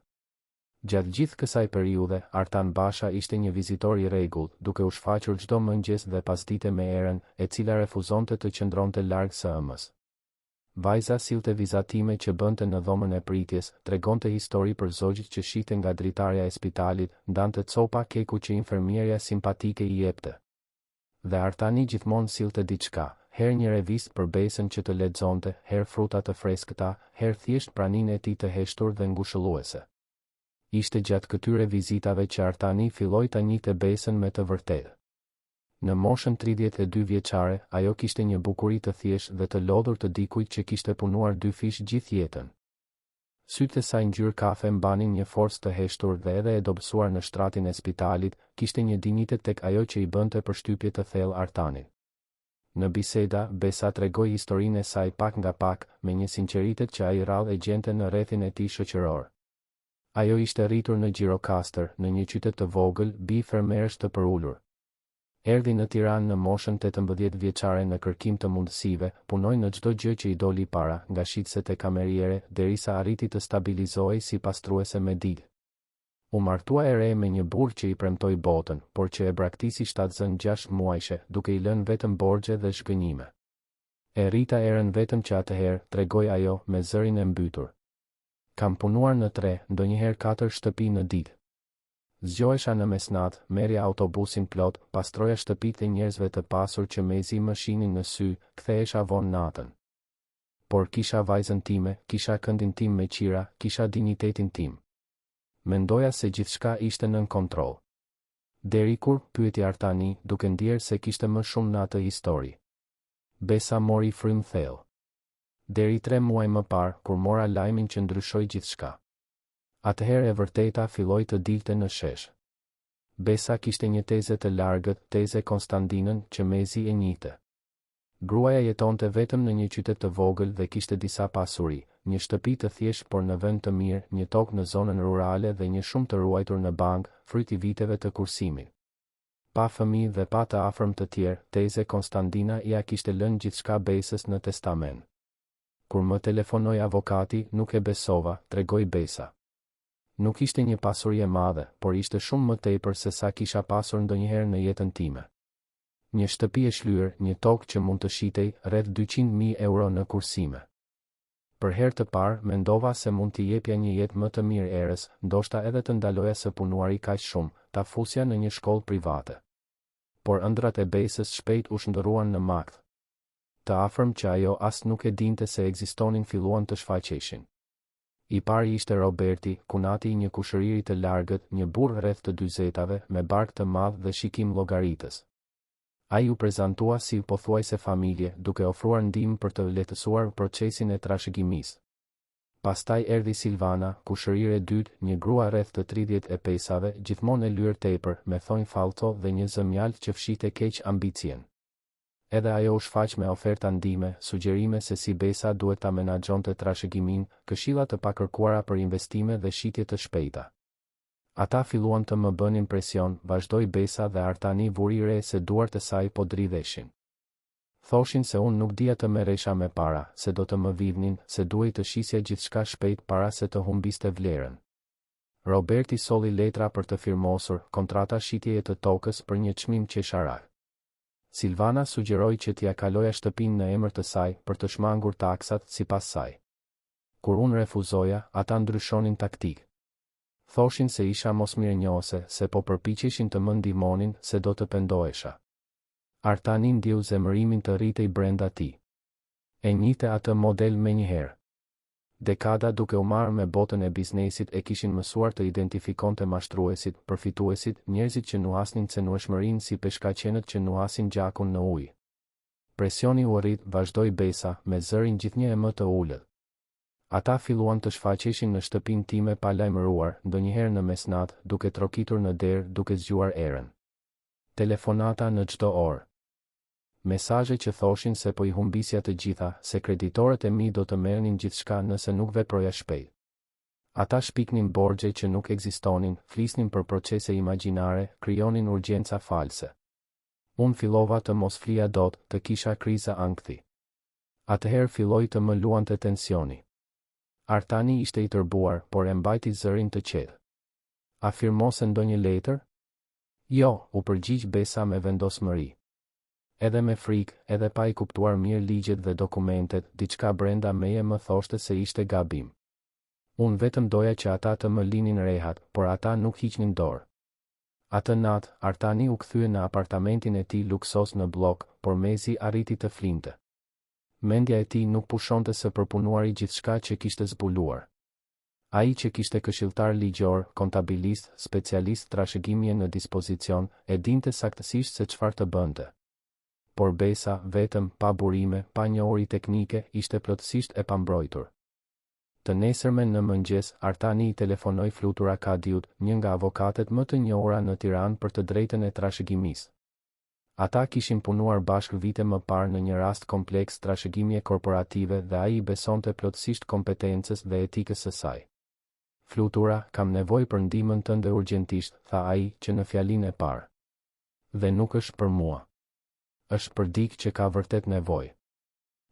Gjatë gjithë kësaj periudhe, Artan Basha ishte një vizitor i rregullt, duke u shfaqur çdo mëngjes dhe pasdite me erën, e cila refuzonte të qëndronte larg së ëmës. Vajza sillte vizatime që bënte në dhomën e pritjes, tregonte histori për zogjit që shihte nga dritarja e spitalit, ndante copa keku që infermierja simpatike i jepte. Dhe Artani gjithmonë sillte diçka, herë një revistë për Besën që të lexonte, herë fruta të freskëta, herë thjesht praninë e tij të heshtur dhe ngushëlluese. Ishte gjatë këtyre vizitave që Artani filloi ta njihte Besën me të vërtetë. Në moshën 32 vjeçare, ajo kishte një bukuri të thjeshtë dhe të lodhur të dikujt që kishte punuar 2 fish gjithë jetën. Sytë e saj ngjyrë kafe mbanin një forcë të heshtur dhe edhe e dobësuar në shtratin e spitalit, kishte një dinitet tek ajo që i bënte përshtypje të thellë Artanit. Në biseda, Besa tregoi historinë e saj pak nga pak, me një sinqeritet që ai rrallë e gjente në rrethin e tij shoqëror. Ajo ishte rritur në Gjirokastër, në një qytet të vogël, bi fermerësh të përullur. Erdhi në Tiranë në moshën 18 vjeçare në kërkim të mundësive, punoi në çdo gjë që i doli para, nga shitset e kameriere, derisa arriti të stabilizohej si pastruese me ditë. U martua e re me një burr që i premtoi botën, por që e braktisi shtatzën 6 muajshe, duke i lënë vetëm borxhe dhe shgënjime. E rrita erën vetëm që atëherë, tregoi ajo, me zërin e mbytur. Kam punuar në 3, ndonjëherë 4 shtëpi në ditë. Zgjohesha në mesnat, merrja autobusin plot, pastroja shtëpitë e njerëzve të pasur që mezi më shinin në sy, kthehesha vonë natën. Por kisha vajzën time, kisha këndin tim me qira, kisha dinjitetin tim. Mendoja se gjithçka ishte nën kontroll. Deri kur, pyeti Artani, duke ndjerë se kishte më shumë në atë histori. Besa mori frym thellë. Deri 3 muaj më parë, kur mora lajmin që ndryshoi gjithçka. Atëherë e vërteta filloi të dilte në shesh. Besa kishte një teze të largët, teze Konstantinën, që mezi e njihte. Gruaja jetonte vetëm në një qytet të vogël dhe kishte disa pasuri, një shtëpi të thjeshtë por në vend të mirë, një tokë në zonën rurale dhe një shumë të ruajtur në bank, fryti viteve të kursimit. Pa fëmijë dhe pa të afërm të tjerë, teze Konstantina ia kishte lënë gjithçka Besës në testament. Kur më telefonoi avokati, nuk e besova, tregoi Besa. Nuk ishte një pasuri e madhe, por ishte shumë më tepër se sa kisha pasur ndonjëherë në jetën time. Një shtëpi e shlyer, një tokë që mund të shitej, rreth 200.000 euro në kursime. Për herë të parë, mendova se mund t'i jepja një jetë më të mirë erës, ndoshta edhe të ndaloja së punuari kaq shumë, ta fusja në një shkollë private. Por ëndrat e Besës shpejt u shndërruan në makt. Të afërm që ajo as nuk e dinte se ekzistonin filluan të shfaqeshin. I pari ishte Roberti, kunati i një kushëriri të largët, një burr rreth të 40-tave, me bark të madh dhe shikim llogaritës. Ai u prezantua si pothuajse familje, duke ofruar ndihmë për të lehtësuar procesin e trashëgimisë. Pastaj erdhi Silvana, kushërire e dytë, një grua rreth të 35-ave, gjithmonë e lyer tepër, me thonjë falco dhe një zëmjalë që fshinte keq ambicien. Edhe ajo u shfaq me oferta ndihme, sugjerime se si Besa duhet ta menaxhonte trashëgimin, këshilla të pakërkuara për investime dhe shitje të shpejta. Ata filluan të më bënin presion, vazhdoi Besa dhe Artani vuri re se duart e saj po dridheshin. Thoshin se unë nuk dija të merresha me para, se do të më vidhnin, se duhej të shisja gjithçka shpejt para se të humbiste vlerën. Roberti solli letra për të firmosur kontrata shitjeje të tokës për një çmim qesharak. Silvana sugjeroi që t'ia kaloja shtëpinë në emër të saj për të shmangur taksat sipas saj. Kur unë refuzoja, ata ndryshonin taktik. Thoshin se isha mosmirënjohëse, se po përpiqeshin të më ndihmonin se do të pendohesha. Artani ndjeu zemërimin të rritej brenda tij. E njihte atë model menjëherë. Dekada duke u marrë me botën e biznesit e kishin mësuar të identifikonte mashtruesit, përfituesit, njerëzit që nuhasnin cenueshmërinë si peshkaqenët që nuhasin gjakun në ujë. Presioni u rrit, vazhdoi Besa, me zërin gjithnjë më të ulët. Ata filluan të shfaqeshin në shtëpinë time pa lajmëruar, ndonjëherë në mesnatë, duke trokitur në derë, duke zgjuar erën. Telefonata në çdo orë. Mesazhe që thoshin se po I humbisja të gjitha, se kreditorët e mi do të merrnin gjithçka nëse nuk veproja shpejt. Ata shpiknin borxhe që nuk ekzistonin, flisnin për procese imagjinare, krijonin urgjenca false. Unë fillova të mos flija dot, të kisha kriza ankthi. Atëherë filloi të më luante tensioni. Artani ishte I tërbuar, por e mbajti zërin të qetë. A firmose ndonjë letër? Jo, u përgjigj Besa me vendosmëri. Edhe me frikë, edhe pa I kuptuar mirë ligjet dhe dokumentet, diçka brenda meje më thoshte se ishte gabim. Unë vetëm doja që ata të më linin rehat, por ata nuk hiqnin dorë. Atë natë, Artani u kthye në apartamentin e tij luksos në blok, por mezi arriti të flinte. Mendja e tij nuk pushonte së përpunuari gjithçka që kishte zbuluar. Ai që kishte këshilltar ligjor, kontabilist, specialist trashëgimie në dispozicion, e dinte saktësisht se çfarë të bënte. Por Besa, vetëm, pa burime, pa njohuri teknike, ishte plotësisht e pambrojtur. Të nesërmen në mëngjes, Artani I telefonoi Flutura Kadiut, një nga avokatet më të njohura në Tiranë për të drejtën e trashëgimisë. Ata kishin punuar bashkë vite më parë në një rast kompleks trashëgimie korporative dhe ai I besonte plotësisht kompetencës dhe etikës së saj. Flutura, kam nevojë për ndihmën tënde urgjentisht, tha ai, që në fjalinë e parë. Dhe nuk është për mua. Është për dikë që ka vërtet nevojë.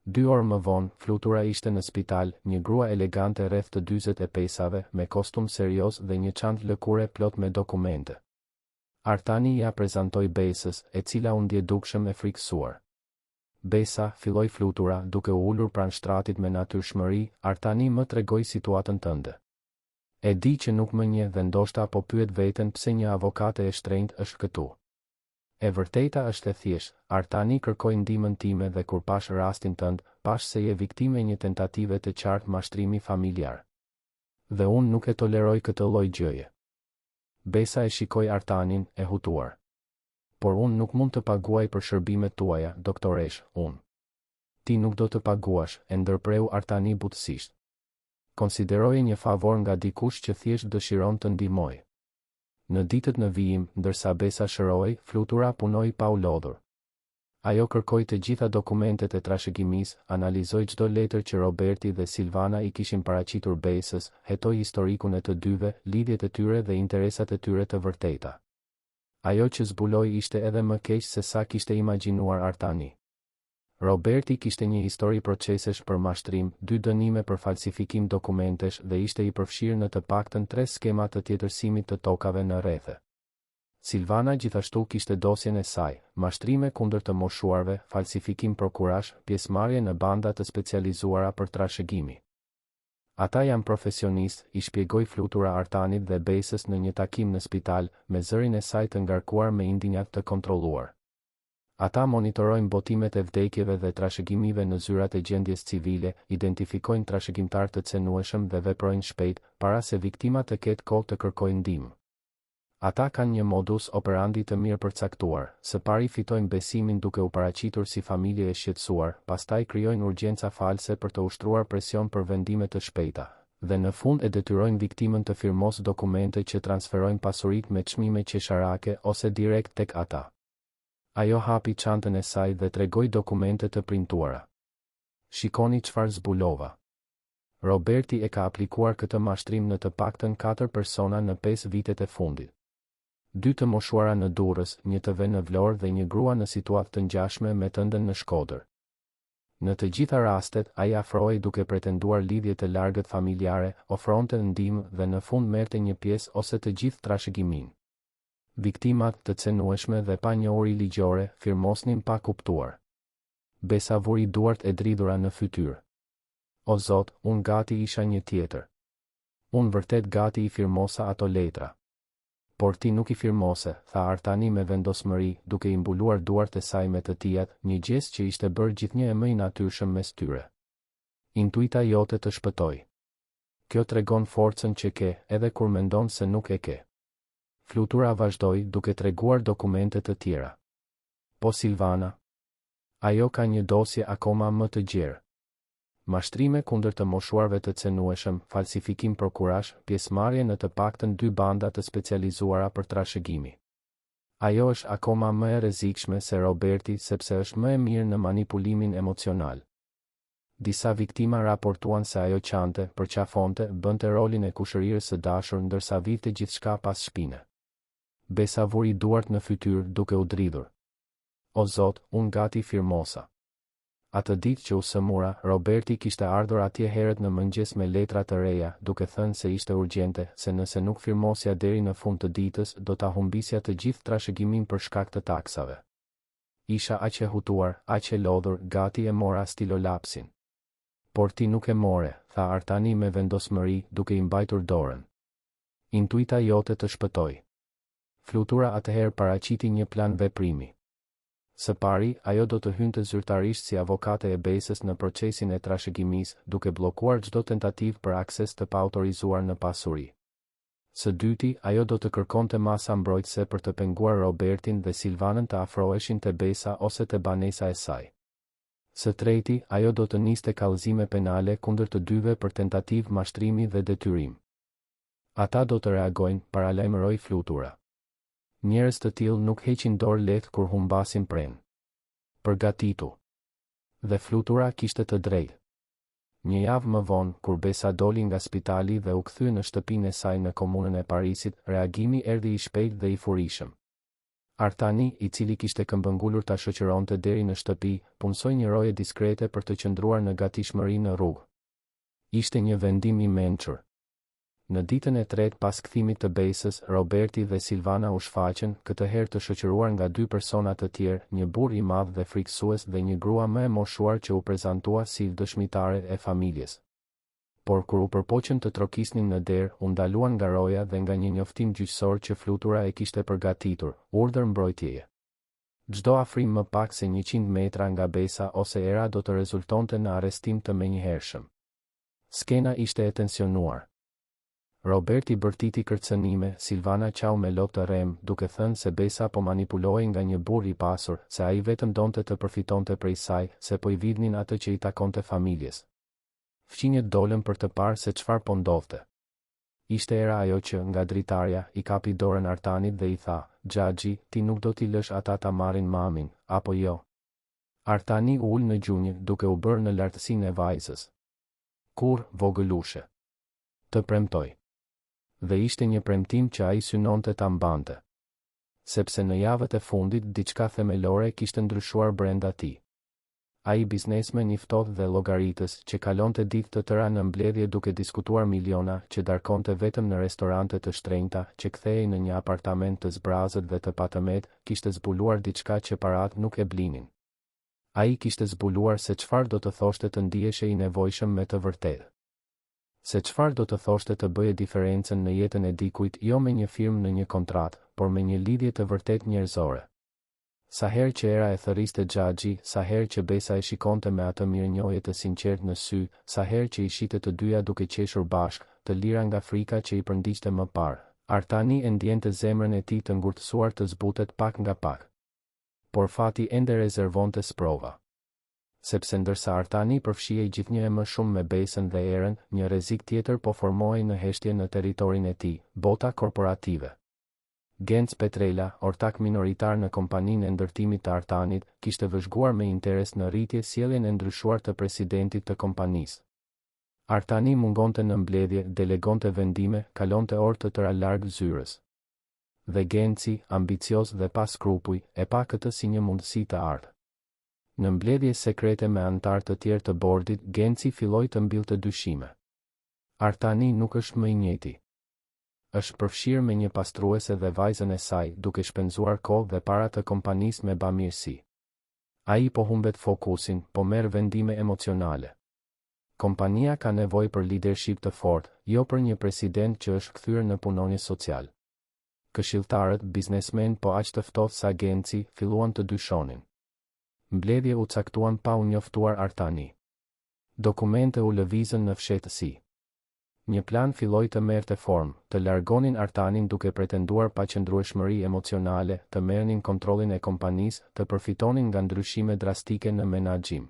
2 orë më vonë, Flutura ishte në spital, një grua elegante rreth të 45-ave, me kostum serioz dhe një çantë lëkure plot me dokumente. Artani ja prezantoi Besës, e cila u ndje dukshëm e frikësuar. Besa, filloi Flutura, duke u ulur pranë shtratit me natyrshmëri, Artani më tregoi situatën tënde. E di që nuk më njeh dhe ndoshta po pyet veten pse një avokate e shtrenjtë është këtu. E vërteta është e thjeshtë, Artani kërkoi ndihmën time dhe kur pash rastin tënd, pash se je viktime një tentative të qartë mashtrimi familjar. Dhe unë nuk e toleroj këtë lloj gjëje. Besa e shikoi Artanin, e hutuar. Por unë nuk mund të paguaj për shërbimet tuaja, doktoresh, unë. Ti nuk do të paguash, e ndërpreu Artani butësisht. Konsideroje një favor nga dikush që thjesht dëshiron të ndihmoj. Në ditët në vijim, ndërsa Besa shëroi, Flutura punoi pa u lodhur. Ajo kërkoi të gjitha dokumentet e trashëgimisë, analizoi çdo letër që Roberti dhe Silvana I kishin paraqitur Besës, hetoi historikun e të dyve, lidhjet e tyre dhe interesat e tyre të vërteta. Ajo që zbuloi ishte edhe më keq se sa kishte imagjinuar Artani. Roberti kishte një histori procesesh për mashtrim, 2 dënime për falsifikim dokumentesh dhe ishte I përfshirë në të paktën 3 skema të tjetërsimit të tokave në rrethe. Silvana gjithashtu kishte dosjen e saj, mashtrime kundër të moshuarve, falsifikim prokurash, pjesëmarrje në banda të specializuara për trashëgimi. Ata janë profesionistë, I shpjegoi Flutura Artanit dhe Besës në një takim në spital, me zërin e saj të ngarkuar me indinjak të kontrolluar. Ata monitorojnë botimet e vdekjeve dhe trashëgimive në zyrat e gjendjes civile, identifikojnë trashëgimtar të cenueshëm dhe veprojnë shpejt, para se viktima të ketë kohë të kërkojnë ndihmë. Ata kanë një modus operandi të mirë përcaktuar, së pari fitojnë besimin duke u paraqitur si familje e shqetësuar, pastaj krijojnë urgjenca false për të ushtruar presion për vendime të shpejta, dhe në fund e detyrojnë viktimën të firmosë dokumente që transferojnë pasuritë me çmime qesharake ose direkt tek ata. Ajo hapi çantën e saj dhe tregoi dokumente të printuara. Shikoni çfarë zbulova. Roberti e ka aplikuar këtë mashtrim në të paktën 4 persona në 5 vitet e fundit. 2 të moshuara në Durrës, 1 të ve në Vlorë dhe 1 grua në situatë të ngjashme me tënden në Shkodër. Në të gjitha rastet, ai afrohej duke pretenduar lidhje të largët familjare, ofronte ndihmë dhe në fund merrte një pjesë ose të gjithë trashëgimin. Viktimat të cënueshme dhe pa njohuri ligjore firmosnin pa kuptuar. Besa vuri duart e dridhura në fytyrë. O Zot, unë gati isha një tjetër. Unë vërtet gati i firmosa ato letra. Por ti nuk i firmose, tha Artani me vendosmëri, duke i mbuluar duart e saj me të tijat, një gest që ishte bërë gjithnjë e më i natyrshëm mes tyre. Intuita jote të shpëtoi. Kjo tregon forcën që ke, edhe kur mendon se nuk e ke. Flutura vazhdoi duke treguar dokumente të tjera. Po Silvana? Ajo ka një dosje akoma më të gjerë. Mashtrime kundër të moshuarve të cënueshëm, falsifikim prokurash, pjesëmarrje në të paktën 2 banda të specializuara për trashëgimi. Ajo është akoma më e rrezikshme se Roberti sepse është më e mirë në manipulimin emocional. Disa viktima raportuan se ajo qante, përqafonte, bënte rolin e kushërirës së dashur ndërsa vinte gjithçka pas shpine. Besa vuri duart në fytyrë duke u dridhur. O Zot, unë gati firmosa. Atë ditë që u sëmura, Roberti kishte ardhur atje herët në mëngjes me letra të reja, duke thënë se ishte urgjente, se nëse nuk firmosja deri në fund të ditës, do ta humbisja të gjithë trashëgimin për shkak të taksave. Isha aq e hutuar, aq e lodhur, gati e mora stilolapsin. Por ti nuk e more, tha Artani me vendosmëri, duke i mbajtur dorën. Intuita jote të shpëtoi. Flutura atëherë paraqiti një plan veprimi. Së pari, ajo do të hynte zyrtarisht si avokate e besës në procesin e trashëgimisë, duke bllokuar çdo tentativë për akses të paautorizuar në pasuri. Së dyti, ajo do të kërkonte masa mbrojtëse për të penguar Robertin dhe Silvanën të afroheshin te besa ose te banesa e saj. Së treti, ajo do të niste kallëzime penale kundër të dyve për tentativë mashtrimi dhe detyrim. Ata do të reagojnë, paralajmëroi Flutura. Njerëz të tillë nuk heqin dorë lehtë kur humbasin pren. Përgatitu. Dhe Flutura kishte të drejtë. Një javë më vonë, kur Besa doli nga spitali dhe u kthye në shtëpinë e saj në komunën e Parisit, reagimi erdhi i shpejtë dhe i furishëm. Artani, i cili kishte këmbëngulur ta shoqëronte deri në shtëpi, punsoi një roje diskrete për të qëndruar në gatishmëri në rrugë. Ishte një vendim i mençur. Në ditën e tretë pas kthimit të Besës, Roberti dhe Silvana u shfaqën, këtë herë të shoqëruar nga 2 persona të tjerë, një burr i madh dhe frikësues dhe një grua më e moshuar që u prezantua si dëshmitare e familjes. Por kur u përpoqën të trokisnin në derë, u ndaluan nga roja dhe nga një njoftim gjyqësor që Flutura e kishte përgatitur, urdhër mbrojtjeje. Çdo afrim më pak se 100 metra nga Besa ose era do të rezultonte në arrestim të menjëhershëm. Skena ishte e tensionuar. Roberti bërtiti kërcënime, Silvana qau me lot të rem, duke thënë se Besa po manipulohej nga një burr i pasur, se ai vetëm donte të përfitonte prej saj, se po i vidhnin atë që i takonte familjes. Fqinjet dolën për të parë se çfarë po ndodhte. Ishte era ajo që, nga dritarja, i kapi dorën Artanit dhe i tha, "Xhaxhi, ti nuk do t'i lësh ata ta marrin mamin, apo jo?" Artani u ul në gjunjë, duke u bërë në lartësinë e vajzës. "Kur, vogëlushe? Të premtoj." Dhe ishte një premtim që ai synonte ta mbante. Sepse në javët e fundit diçka themelore kishte ndryshuar brenda tij. Ai biznesmen i ftohtë dhe llogaritës, që kalonte ditë të tëra në mbledhje duke diskutuar miliona, që darkonte vetëm në restorante të shtrenjta, që kthehej në një apartament të zbrazët dhe të patëmet, kishte zbuluar diçka që parat nuk e blinin. Ai kishte zbuluar se çfarë do të thoshte të ndiheshe i nevojshëm me të vërtetë. Se çfarë do të thoshte të bëje diferencën në jetën e dikujt, jo me një firmë në një kontratë, por me një lidhje të vërtet njerëzore. Sa herë që era e thërriste Xhaxhi, sa herë që Besa e shikonte me atë mirënjohje të sinqertë në sy, sa herë që i shite të dyja duke qeshur bashkë, të lira nga frika që i përndiqte më parë, Artani e ndjente zemrën e tij të ngurtësuar të zbutet pak nga pak. Por fati ende rezervonte sprova. Sepse ndërsa Artani përfshihej gjithnjë e më shumë me Besën dhe erën, një rrezik tjetër po formohej në heshtje në territorin e tij, bota korporative. Genc Petrela, ortak minoritar në kompaninë e ndërtimit të Artanit, kishte vëzhguar me interes në rritje sjelljen e ndryshuar të presidentit të kompanisë. Artani mungonte në mbledhje, delegonte vendime, kalonte orë të tëra larg zyrës. Dhe Genci, ambicioz dhe pa skrupuj, e pa këtë si një mundësi të ardhë. Në mbledhje sekrete me antar të tjerë të bordit, Genci filloi të mbillte dyshime. Artani nuk është më i njëjti. Është përfshirë me një pastruese dhe vajzën e saj, duke shpenzuar kohë dhe para të kompanisë me bamirësi. Ai po humbet fokusin, po merr vendime emocionale. Kompania ka nevojë për leadership të fortë, jo për një president që është kthyer në punonjës social. Këshilltarët, biznesmen po aq të ftohtë sa Genci, filluan të dyshonin. Mbledhje u caktuan pa u njoftuar Artani. Dokumente u lëvizën në fshehtësi. Një plan filloi të merrte formë, të largonin Artanin duke pretenduar paqëndrueshmëri emocionale, të merrnin kontrollin e kompanisë, të përfitonin nga ndryshime drastike në menaxhim.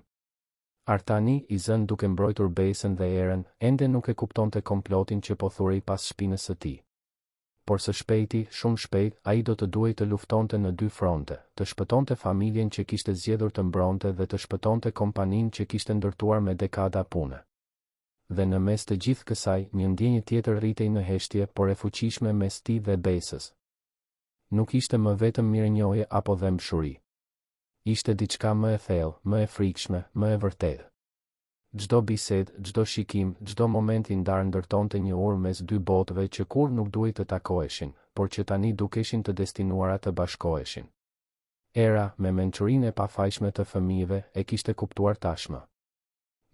Artani, i zënë duke mbrojtur besën dhe erën, ende nuk e kuptonte komplotin që po thurej pas shpinës së tij. Por së shpejti, shumë shpejt, ai do të duhej të luftonte në dy fronte, të shpëtonte familjen që kishte zgjedhur të mbronte dhe të shpëtonte kompaninë që kishte ndërtuar me dekada pune. Dhe në mes të gjithë kësaj, një ndjenjë tjetër rritej në heshtje, por e fuqishme mes tij dhe besës. Nuk ishte më vetëm mirënjohje apo dëmshuri. Ishte diçka më e thellë, më e frikshme, më e vërtetë. Çdo bisedë, çdo shikim, çdo moment i ndarë ndërtonte një urë mes dy botëve që kur nuk duhej të takoheshin, por që tani dukeshin të destinuara të bashkoheshin. Era, me mençurinë e pafajshme të fëmijëve, e kishte kuptuar tashmë.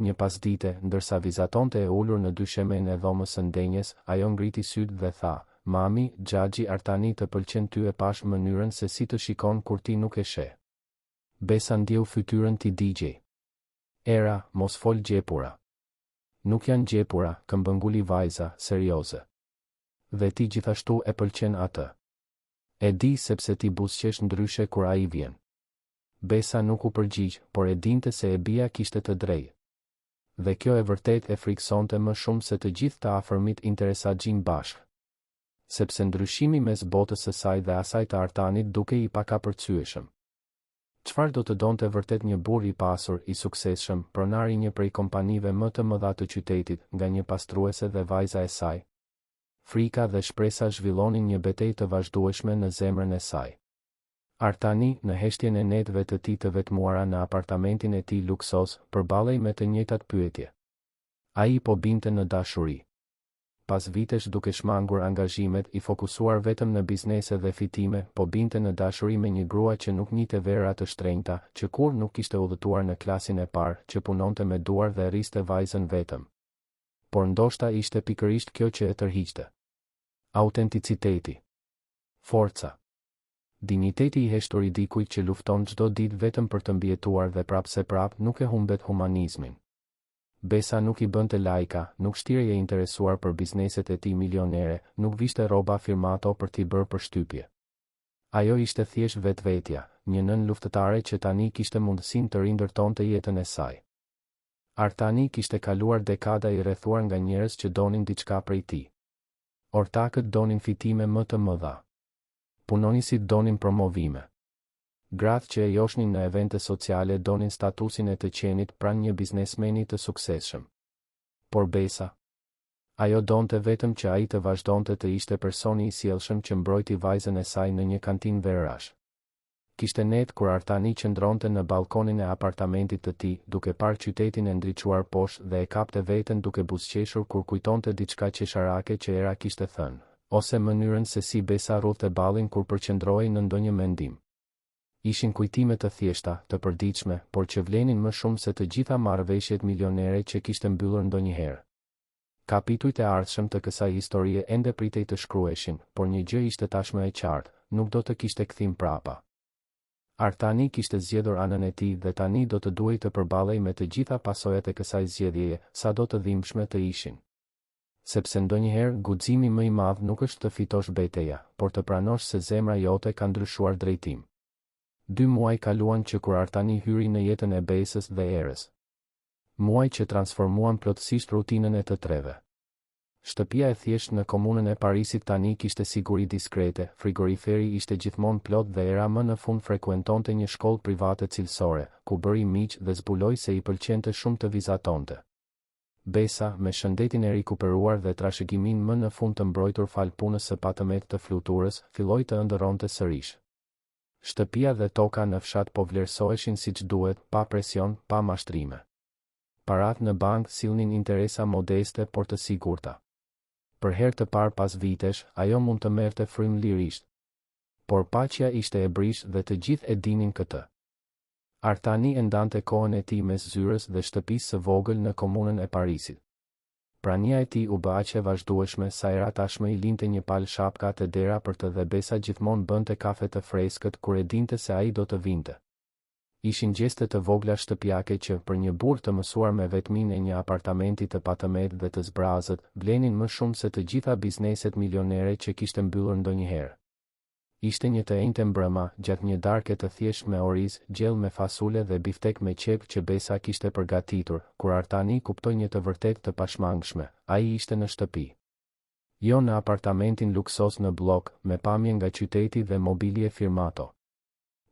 Një pasdite, ndërsa vizatonte e ulur në dyshemen e dhomës së ndenjes, ajo ngriti sytë dhe tha: "Mami, Xhaxhi Artani të pëlqen ty, e pash mënyrën se si të shikon kur ti nuk e sheh." Besa ndjeu fytyrën ti DJ. Era, mos fol gjepura. Nuk janë gjepura, këmbënguli vajza, serioze. Dhe ti gjithashtu e pëlqen atë. E di sepse ti buzëqesh ndryshe kur ai vjen. Besa nuk u përgjigj, por e dinte se e bia kishte të drejtë. Dhe kjo e vërtet e friksonte më shumë se të gjithë të afërmit interesagjin bashkë. Sepse ndryshimi mes botës së saj dhe asaj të Artanit duke i pakapërcyeshëm. Çfarë do të donte vërtet një burr i pasur, i suksesshëm, pronar i një prej kompanive më të mëdha të qytetit, nga një pastruese dhe vajza e saj? Frika dhe shpresa zhvillonin një betejë të vazhdueshme në zemrën e saj. Artani, në heshtjen e netëve të tij të vetmuara në apartamentin e tij luksos, përballej me të njëjtat pyetje. Ai po binte në dashuri. Pas vitesh duke shmangur angazhimet, i fokusuar vetëm në biznese dhe fitime, po binte në dashuri me një grua që nuk njihte vera të shtrenjta, që kur nuk kishte udhëtuar në klasin e parë, që punonte me duar dhe rriste vajzën vetëm. Por ndoshta ishte pikërisht kjo që e tërhiqte. Autenticiteti. Forca. Dinjiteti i heshtur i dikujt që lufton çdo ditë vetëm për të mbijetuar dhe prapse prap nuk e humbet humanizmin. Besa nuk i bënte lajka, nuk shtirej e interesuar për bizneset e tij milionere, nuk vishte rroba firmato për t'i bërë përshtypje. Ajo ishte thjesht vetvetja, një nën luftëtare që tani kishte mundësinë të rindërtonte jetën e saj. Artani kishte kaluar dekada i rrethuar nga njerëz që donin diçka prej tij. Ortakët donin fitime më të mëdha. Punonisit donin promovime. Gratë që e joshnin në evente sociale donin statusin e të qenit pranë një biznesmeni të suksesshëm. Por Besa, ajo donte vetëm që ai të vazhdonte të ishte personi i sjellshëm që mbrojti vajzën e saj në një kantinë verrash. Kishte net kur Artani qëndronte në balkonin e apartamentit të tij, duke parë qytetin e ndriçuar poshtë dhe e kapte veten duke buzëqeshur kur kujtonte diçka qesharake që era kishte thënë, ose mënyrën se si Besa rrudhte ballin kur përqendrohej në ndonjë mendim. Ishin kujtime të thjeshta, të përditshme, por që vlenin më shumë se të gjitha marrëveshjet milionere që kishte mbyllur ndonjëherë. Kapitujt e ardhshëm të kësaj historie ende pritej të shkruheshin, por një gjë ishte tashmë e qartë, nuk do të kishte kthim prapa. Artani kishte zgjedhur anën e tij dhe tani do të duhej të përballej me të gjitha pasojat e kësaj zgjedhjeje, sado të dhimbshme të ishin. Sepse ndonjëherë guximi më i madh nuk është të fitosh betejë, por të pranosh se zemra jote ka ndryshuar drejtim. 2 muaj kaluan që kur Artani hyri në jetën e Besës dhe Erës. Muaj që transformuan plotësisht rutinën e të treve. Shtëpia e thjeshtë në komunën e Parisit tani kishte siguri diskrete, frigoriferi ishte gjithmonë plot dhe Era më në fund frekuentonte një shkollë private cilësore, ku bëri miq dhe zbuloi se i pëlqente shumë të vizatonte. Besa, me shëndetin e rikuperuar dhe trashëgimin më në fund të mbrojtur fal punës së patëmet të fluturës, filloi të ëndërronte sërish. Shtëpia dhe toka në fshat po vlerësoheshin siç duhet, pa presion, pa mashtrime. Parat në bank sillnin interesa modeste por të sigurta. Për herë të parë pas vitesh, ajo mund të merrte frymë lirisht. Por paqja ishte e brish dhe të gjithë e dinin këtë. Artani e ndante kohën e tij mes zyrës dhe shtëpisë së vogël në komunën e Parisit. Prania e tij u bë aq e vazhdueshme sa era tashmë i linte një palë shapka te dera për të dhe Besa gjithmonë bënte kafe të freskët kur e dinte se ai do të vinte. Ishin gjeste të vogla shtëpiake që, për një burr të mësuar me vetminë e një apartamenti të patëmet dhe të zbrazët, vlenin më shumë se të gjitha bizneset milionere që kishte mbyllur ndonjëherë. Ishte një të enjte mbrëma, gjatë një darke të thjesht me oriz, gjell me fasule dhe biftek me qep që Besa kishte përgatitur, kur Artani kuptoi një të vërtet të pashmangshme, ai ishte në shtëpi. Jo në apartamentin luksos në blok, me pamje nga qyteti dhe mobilje firmato.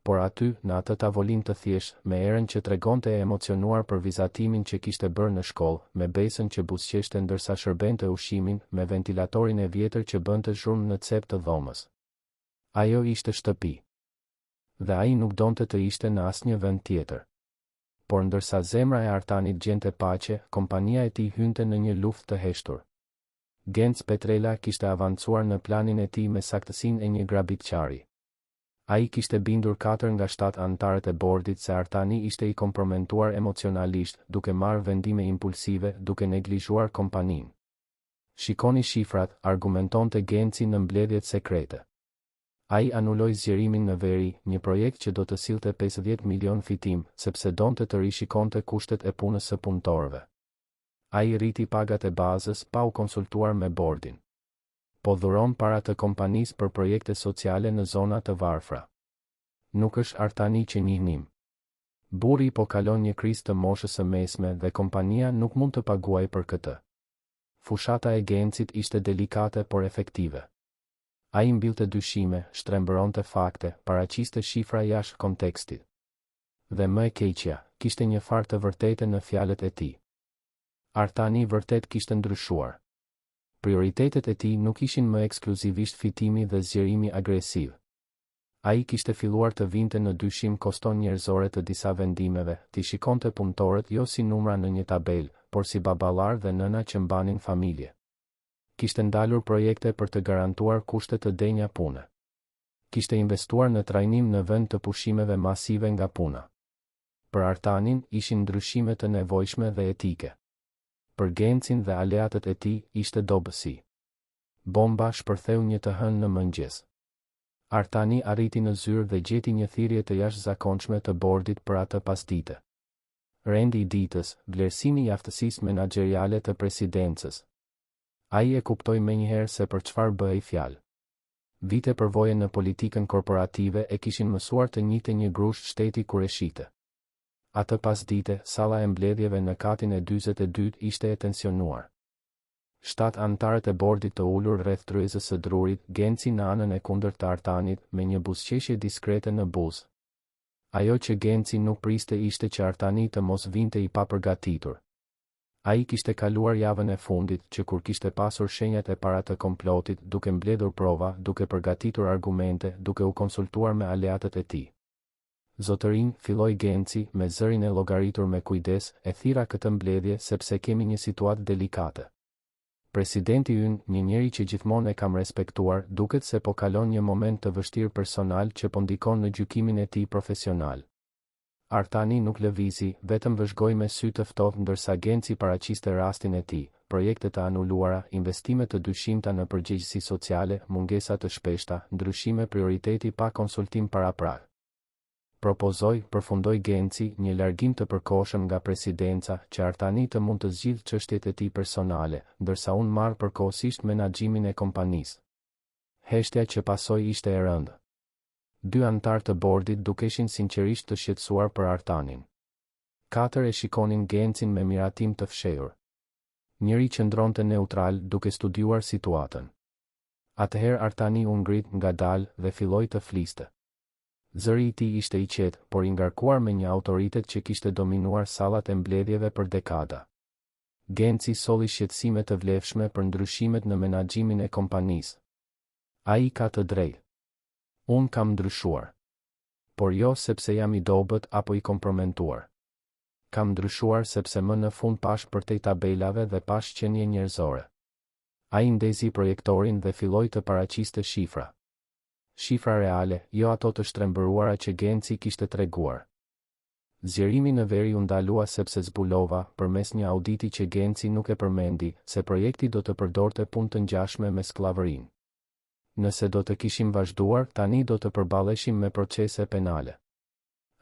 Por aty, në atë tavolinë të thjesht, me erën që tregonte e emocionuar për vizatimin që kishte bërë në shkollë, me Besën që buzëqeshte ndërsa shërbente ushqimin, me ventilatorin e vjetër që bënte zhurmë në cep të dhomës. Ajo ishte shtëpi. Dhe ai nuk donte të ishte në asnjë vend tjetër. Por ndërsa zemra e Artanit gjente paqe, kompania e tij hynte në një luftë të heshtur. Genc Petrela kishte avancuar në planin e tij me saktësinë e një grabitqari. Ai kishte bindur 4 nga 7 anëtarët e bordit se Artani ishte i kompromentuar emocionalisht, duke marrë vendime impulsive, duke neglizhuar kompaninë. Shikoni shifrat, argumentonte Genci në mbledhjet sekrete. Ai anuloi zgjerimin në veri, një projekt që do të sillte 50 milion fitim, sepse donte të rishikonte kushtet e punës së punëtorëve. Ai rriti pagat e bazës pa u konsultuar me bordin. Po dhuron para të kompanisë për projekte sociale në zona të varfra. Nuk është Artani që njihnim. Burri po kalon një krizë të moshës së mesme dhe kompania nuk mund të paguajë për këtë. Fushata e Gencit ishte delikate por efektive. Ai mbillte dyshime, shtrembëronte fakte, paraqiste shifra jashtë kontekstit. Dhe më e keqja, kishte një farë të vërtetë në fjalët e tij. Artani vërtet kishte ndryshuar. Prioritetet e tij nuk ishin më ekskluzivisht fitimi dhe zgjerimi agresiv. Ai kishte filluar të vinte në dyshim koston njerëzore të disa vendimeve, t'i shikonte punëtorët jo si numra në një tabel, por si baballar dhe nëna që mbanin familje. Kishte ndalur projekte për të garantuar kushte të denja pune. Kishte investuar në trajnim në vend të pushimeve masive nga puna. Për Artanin ishin ndryshime të nevojshme dhe etike. Për Gencin dhe aleatët e tij ishte dobësi. Bomba shpërtheu një të hënë në mëngjes. Artani arriti në zyrë dhe gjeti një thirrje të jashtëzakonshme të bordit për atë pasdite. Rendi i ditës, vlerësimi i aftësisë menaxheriale të presidencës. Ai e kuptoi menjëherë se për çfarë bëhej fjalë. Vite përvoje në politikën korporative e kishin mësuar të njihte një grush shteti kur e shite. Atë pasdite, salla e mbledhjeve në katin e 42 ishte e tensionuar. 7 anëtarët e bordit të ulur rreth tryezës së drurit, Genci në anën e kundërt të Artanit me një buzëqeshje diskrete në buzë. Ajo që Genci nuk priste ishte që Artani të mos vinte i papërgatitur. Ai kishte kaluar javën e fundit që kur kishte pasur shenjat e para të komplotit, duke mbledhur prova, duke përgatitur argumente, duke u konsultuar me aleatët e tij. Zotërin, filloi Genci, me zërin e llogaritur me kujdes, e thira këtë mbledhje sepse kemi një situatë delikate. Presidenti ynë, një njeri që gjithmonë e kam respektuar, duket se po kalon një moment të vështirë personal që po ndikon në gjykimin e tij profesional. Artani nuk lëvizi, vetëm vëzhgoi me sy të ftohtë ndërsa Genci paraqiste rastin e tij, projekte të anuluara, investime të dyshimta në përgjegjësi sociale, mungesa të shpeshta, ndryshime prioriteti pa konsultim paraprak. Përfundoi Genci, një largim të përkohshëm nga presidenca, që Artani të mund të zgjidhë çështjet e tij personale, ndërsa unë marr përkohësisht menaxhimin e kompanisë. Heshtja që pasoi ishte e rëndë. 2 anëtar të bordit dukeshin sinqerisht të shqetësuar për Artanin. 4 e shikonin Gencin me miratim të fshehur. Njëri qëndronte neutral duke studiuar situatën. Atëherë Artani u ngrit ngadalë dhe filloi të fliste. Zëri i tij ishte i qetë, por i ngarkuar me një autoritet që kishte dominuar sallat e mbledhjeve për dekada. Genci solli shqetësime të vlefshme për ndryshimet në menaxhimin e kompanisë. Ai ka të drejtë. Unë kam ndryshuar. por jo sepse jam i dobët apo i kompromentuar. Kam ndryshuar sepse më në fund pash përtej tabelave dhe pash qenie njerëzore. Ai ndezi projektorin dhe filloi të paraqiste shifra. Shifra reale, jo ato të shtrembëruara që Genci kishte treguar. Zgjerimi në veri u ndalua sepse zbulova, përmes një auditi që Genci nuk e përmendi, se projekti do të përdorte punë të ngjashme me skllavërinë. Nëse do të kishim vazhduar, tani do të përballeshim me procese penale.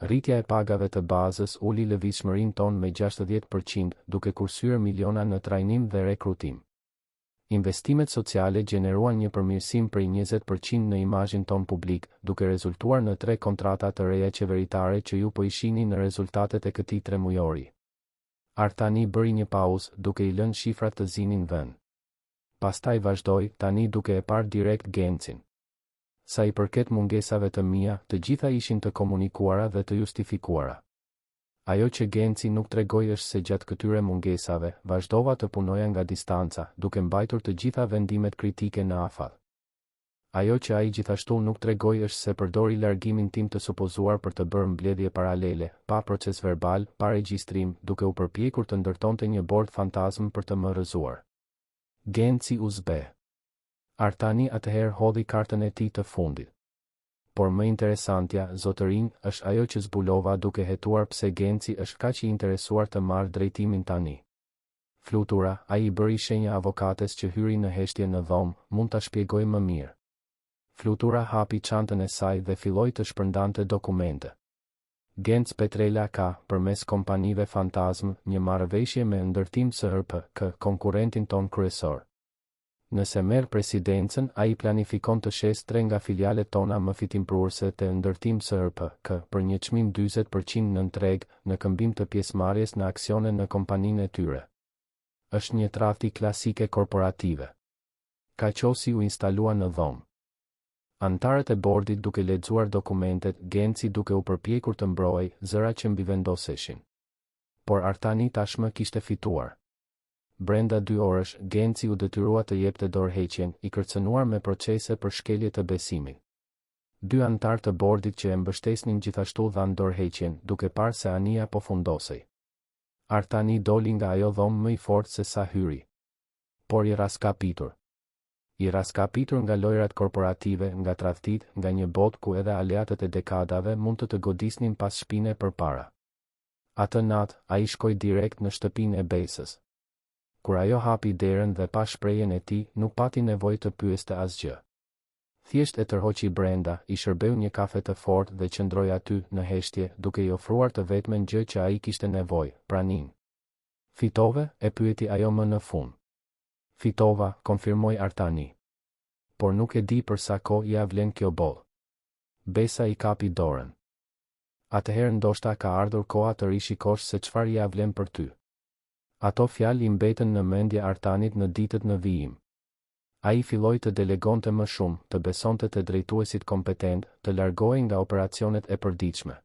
Rritja e pagave të bazës uli lëvizshmërinë tonë me 60%, duke kursyer miliona në trajnim dhe rekrutim. Investimet sociale gjeneruan një përmirësim prej 20% në imazhin ton publik, duke rezultuar në 3 kontrata të reja qeveritare që ju po i shihni në rezultatet e këtij tremujori. Artani bëri një pauzë, duke i lënë shifrat të zinin vend. Pastaj vazhdoi, tani duke e parë direkt Gencin. Sa i përket mungesave të mia, të gjitha ishin të komunikuara dhe të justifikuara. Ajo që Genci nuk tregoi është se gjatë këtyre mungesave, vazhdova të punoja nga distanca, duke mbajtur të gjitha vendimet kritike në afall. Ajo që ai gjithashtu nuk tregoi është se përdori largimin tim të supozuar për të bërë mbledhje paralele, pa proces verbal, pa regjistrim, duke u përpjekur të ndërtonte një bord fantazm për të më rrëzuar. Genci u zbe. Artani atëherë hodhi kartën e tij të fundit. Por më interesantja, zotërin, është ajo që zbulova duke hetuar pse Genci është kaq i interesuar të marrë drejtimin tani. Flutura, ai i bëri shenja avokates që hyri në heshtje në dhomë, mund ta shpjegoj më mirë. Flutura hapi çantën e saj dhe filloi të shpërndante dokumente. Genc Petrela ka, përmes kompanive fantazm, një marrëveshje me ndërtim SRP, konkurentin ton kryesor. Nëse merr presidencën, ai planifikon të shes 3 nga filialet tona më fitimpruese të ndërtim SRP, për një çmim 40% në treg, në këmbim të pjesëmarrjes në aksione në kompaninë e tyre. Është një tradhti klasike korporative. Kaqosi u instalua në dhomë. Antarët e bordit duke lexuar dokumentet, Genci duke u përpjekur të mbrojë zëra që mbivendoseshin. Por Artani tashmë kishte fituar. Brenda 2 orësh, Genci u detyrua të jepte dorëheqjen, i kërcënuar me procese për shkelje të besimit. 2 antarë të bordit që e mbështesnin gjithashtu dhanë dorëheqjen, duke parë se anija po fundosej. Artani doli nga ajo dhomë më i fortë se sa hyri. Por i raskapitur. I raskapitur nga lojrat korporative, nga tradhtit, nga një botë ku edhe aleatët e dekadave mund të godisnin pas shpine përpara. Atë natë, ai shkoi direkt në shtëpinë e Besës. Kur ajo hapi derën dhe pa shprehjen e tij, nuk pati nevojë të pyeste asgjë. Thjesht e tërhoqi brenda, i shërbeu një kafe të fortë dhe qëndroi aty në heshtje, duke i ofruar të vetmen gjë që ai kishte nevojë, praninë. Fitove? E pyeti ajo më në fund. Fitova, konfirmoi Artani. Por nuk e di për sa kohë ja vlen kjo boll. Besa i kapi dorën. Atëherë ndoshta ka ardhur koha të rishikosh se çfarë ja vlen për ty. Ato fjalë i mbetën në mendje Artanit në ditët në vijim. Ai filloi të delegonte më shumë, të besonte te drejtuesit kompetent, të largohej nga operacionet e përditshme.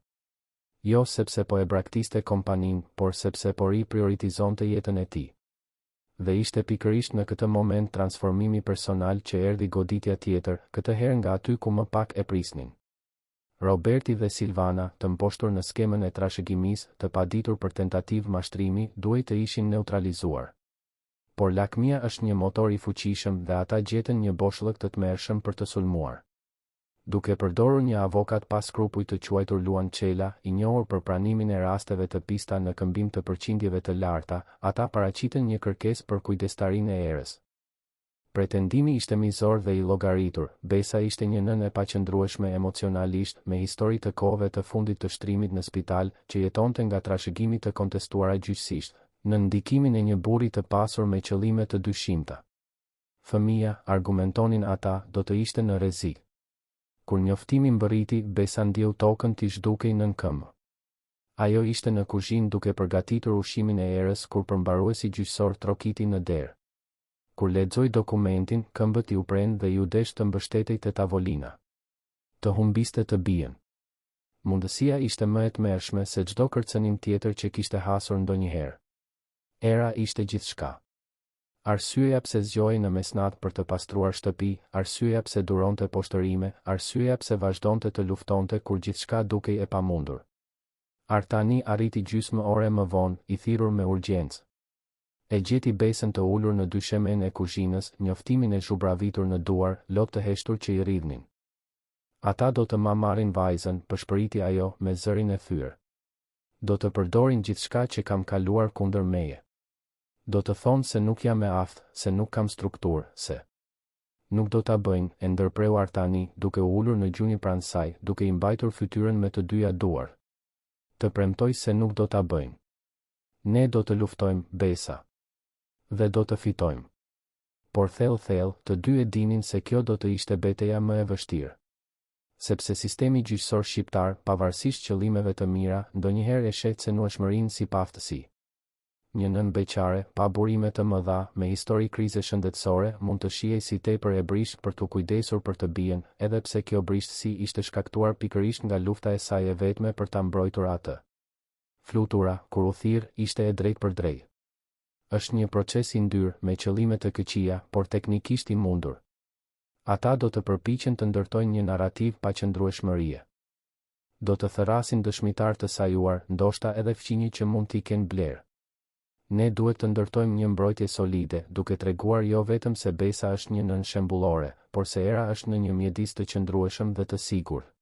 Jo sepse po e braktiste kompaninë, por sepse po prioritizonte jetën e tij. Dhe ishte pikërisht në këtë moment transformimi personal që erdhi goditja tjetër, këtë herë nga aty ku më pak e prisnin. Roberti dhe Silvana, të mposhtur në skemën e trashëgimisë, të paditur për tentativë mashtrimi, duhej të ishin neutralizuar. Por lakmia është një motor i fuqishëm dhe ata gjetën një boshllëk të tmerrshëm për të sulmuar. Duke përdorur një avokat pa skrupuj të quajtur Luan Çela, i njohur për pranimin e rasteve të pista në këmbim të përqindjeve të larta, ata paraqitën një kërkesë për kujdestarinë e erës. Pretendimi ishte mizor dhe i llogaritur. Besa ishte një nënë e paqëndrueshme emocionalisht, me histori të kohëve të fundit të shtrimit në spital, që jetonte nga trashëgimit të kontestuara gjyqësisht, në ndikimin e një burri të pasur me qëllime të dyshimta. Fëmia, argumentonin ata, do të ishte në rrezik. Kur njoftimi mbërriti, Besa ndjeu tokën t'i zhdukej nën këmbë. Ajo ishte në kuzhinë duke përgatitur ushqimin e erës kur përmbaruesi gjyqësor trokiti në derë. Kur lexoi dokumentin, këmbët i u prend dhe ju desh të mbështetej te tavolina. Të humbiste të bien. Mundësia ishte më e tmerrshme se çdo kërcënim tjetër që kishte hasur ndonjëherë. Era ishte gjithçka. Arsyeja pse zgjoi në mesnat për të pastruar shtëpi, arsyeja pse duronte poshtërime, arsyeja pse vazhdonte të luftonte kur gjithçka dukej e pamundur. Artani arriti gjysmë ore më vonë, i thirrur me urgjencë. E gjeti Besën të ulur në dyshemen e kuzhinës, njoftimin e zhubravitur në duar, lot të heshtur që i rridhnin. Ata do të marrin vajzën, përshpëriti ajo me zërin e thyrë. Do të përdorin gjithçka që kam kaluar kundër meje. Do të thonë se nuk jam e aftë, se nuk kam strukturë, se nuk do ta bëjnë, e ndërpreu Artani, duke u ulur në gjuni pranë saj, duke i mbajtur fytyrën me të dyja duar. Të premtoj se nuk do ta bëjnë. Ne do të luftojmë, Besa. Dhe do të fitojmë. Por thellë, të dy e dinin se kjo do të ishte betejë më e vështirë. Sepse sistemi gjyqësor shqiptar, pavarësisht qëllimeve të mira, ndonjëherë e sheh cenueshmërinë si paftësi. Një nën beqare, pa burime të mëdha, me histori krize shëndetësore, mund të shihej si tepër e brishtë për të kujdesur për të bien, edhe pse kjo brishtësi ishte shkaktuar pikërisht nga lufta e saj e vetme për ta mbrojtur atë. Flutura, kur u thirr, ishte e drejtë për drejtë. Është një proces i ndyrë, me qëllime të këqija, por teknikisht i mundur. Ata do të përpiqen të ndërtojnë një narrativ pa qëndrueshmërie. Do të thërrasin dëshmitar të sajuar, ndoshta edhe fqinjë që mund t'i kenë blerë. Ne duhet të ndërtojmë një mbrojtje solide, duke treguar jo vetëm se Besa është një nën shembullore, por se era është në një mjedis të qëndrueshëm dhe të sigurt.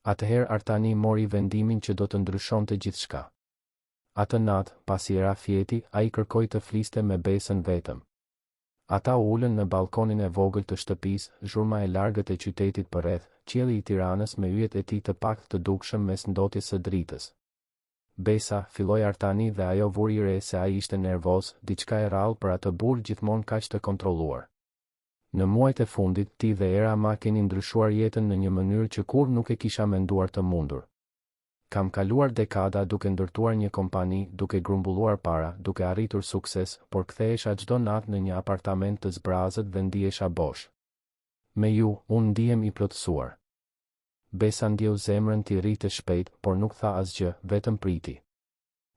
Atëherë Artani mori vendimin që do të ndryshonte gjithçka. Atë natë, pasi era fjeti, ai kërkoi të fliste me Besën vetëm. Ata u ulën në balkonin e vogël të shtëpisë, zhurma e largët e qytetit përreth, qielli i Tiranës me yjet e tij të paktë të dukshëm mes ndotjes së dritës. Besa, filloi Artani dhe ajo vuri re se ai ishte nervoz, diçka e rrallë për atë burr gjithmonë kaq të kontrolluar. Në muajt e fundit, ti dhe Era ma keni ndryshuar jetën në një mënyrë që kur nuk e kisha menduar të mundur. Kam kaluar dekada duke ndërtuar një kompani, duke grumbulluar para, duke arritur sukses, por kthehesha çdo natë në një apartament të zbrazët dhe ndihesha bosh. Me ju, unë ndihem i plotësuar. Besa ndjeu zemrën t'i rritë shpejt, por nuk tha asgjë, vetëm priti.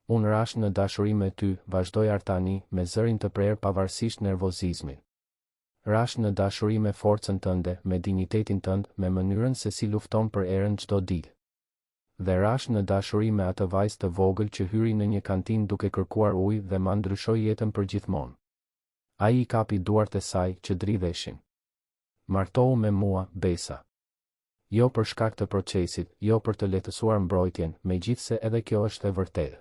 Unë rash në dashuri me ty, vazhdoi Artani, me zërin të prerë pavarësisht nervozizmit. Rash në dashuri me forcën tënde, me dinjitetin tënd, me mënyrën se si lufton për erën çdo ditë. Dhe rash në dashuri me atë vajzë të vogël që hyri në një kantinë duke kërkuar ujë dhe ma ndryshoi jetën përgjithmonë. Ai i kapi duart e saj që dridheshin. Martohu me mua, Besa. Jo për shkak të procesit, jo për të lehtësuar mbrojtjen, megjithse edhe kjo është e vërtetë.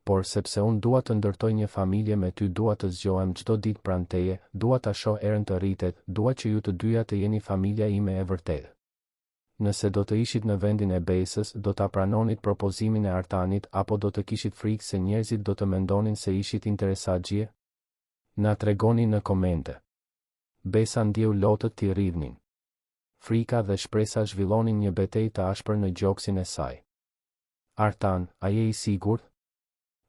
Por sepse unë dua të ndërtoj një familje me ty, dua të zgjohem çdo ditë pranë teje, dua ta shoh erën të rritet, dua që ju të dyja të jeni familja ime e vërtetë. Nëse do të ishit në vendin e Besës, do ta pranonit propozimin e Artanit apo do të kishit frikë se njerëzit do të mendonin se ishit interesatgjie? Na tregoni në komente. Besa ndjeu lotët t'i rridhnin. Frika dhe shpresa zhvillonin një betejë të ashpër në gjoksin e saj. Artan, a je i sigurt?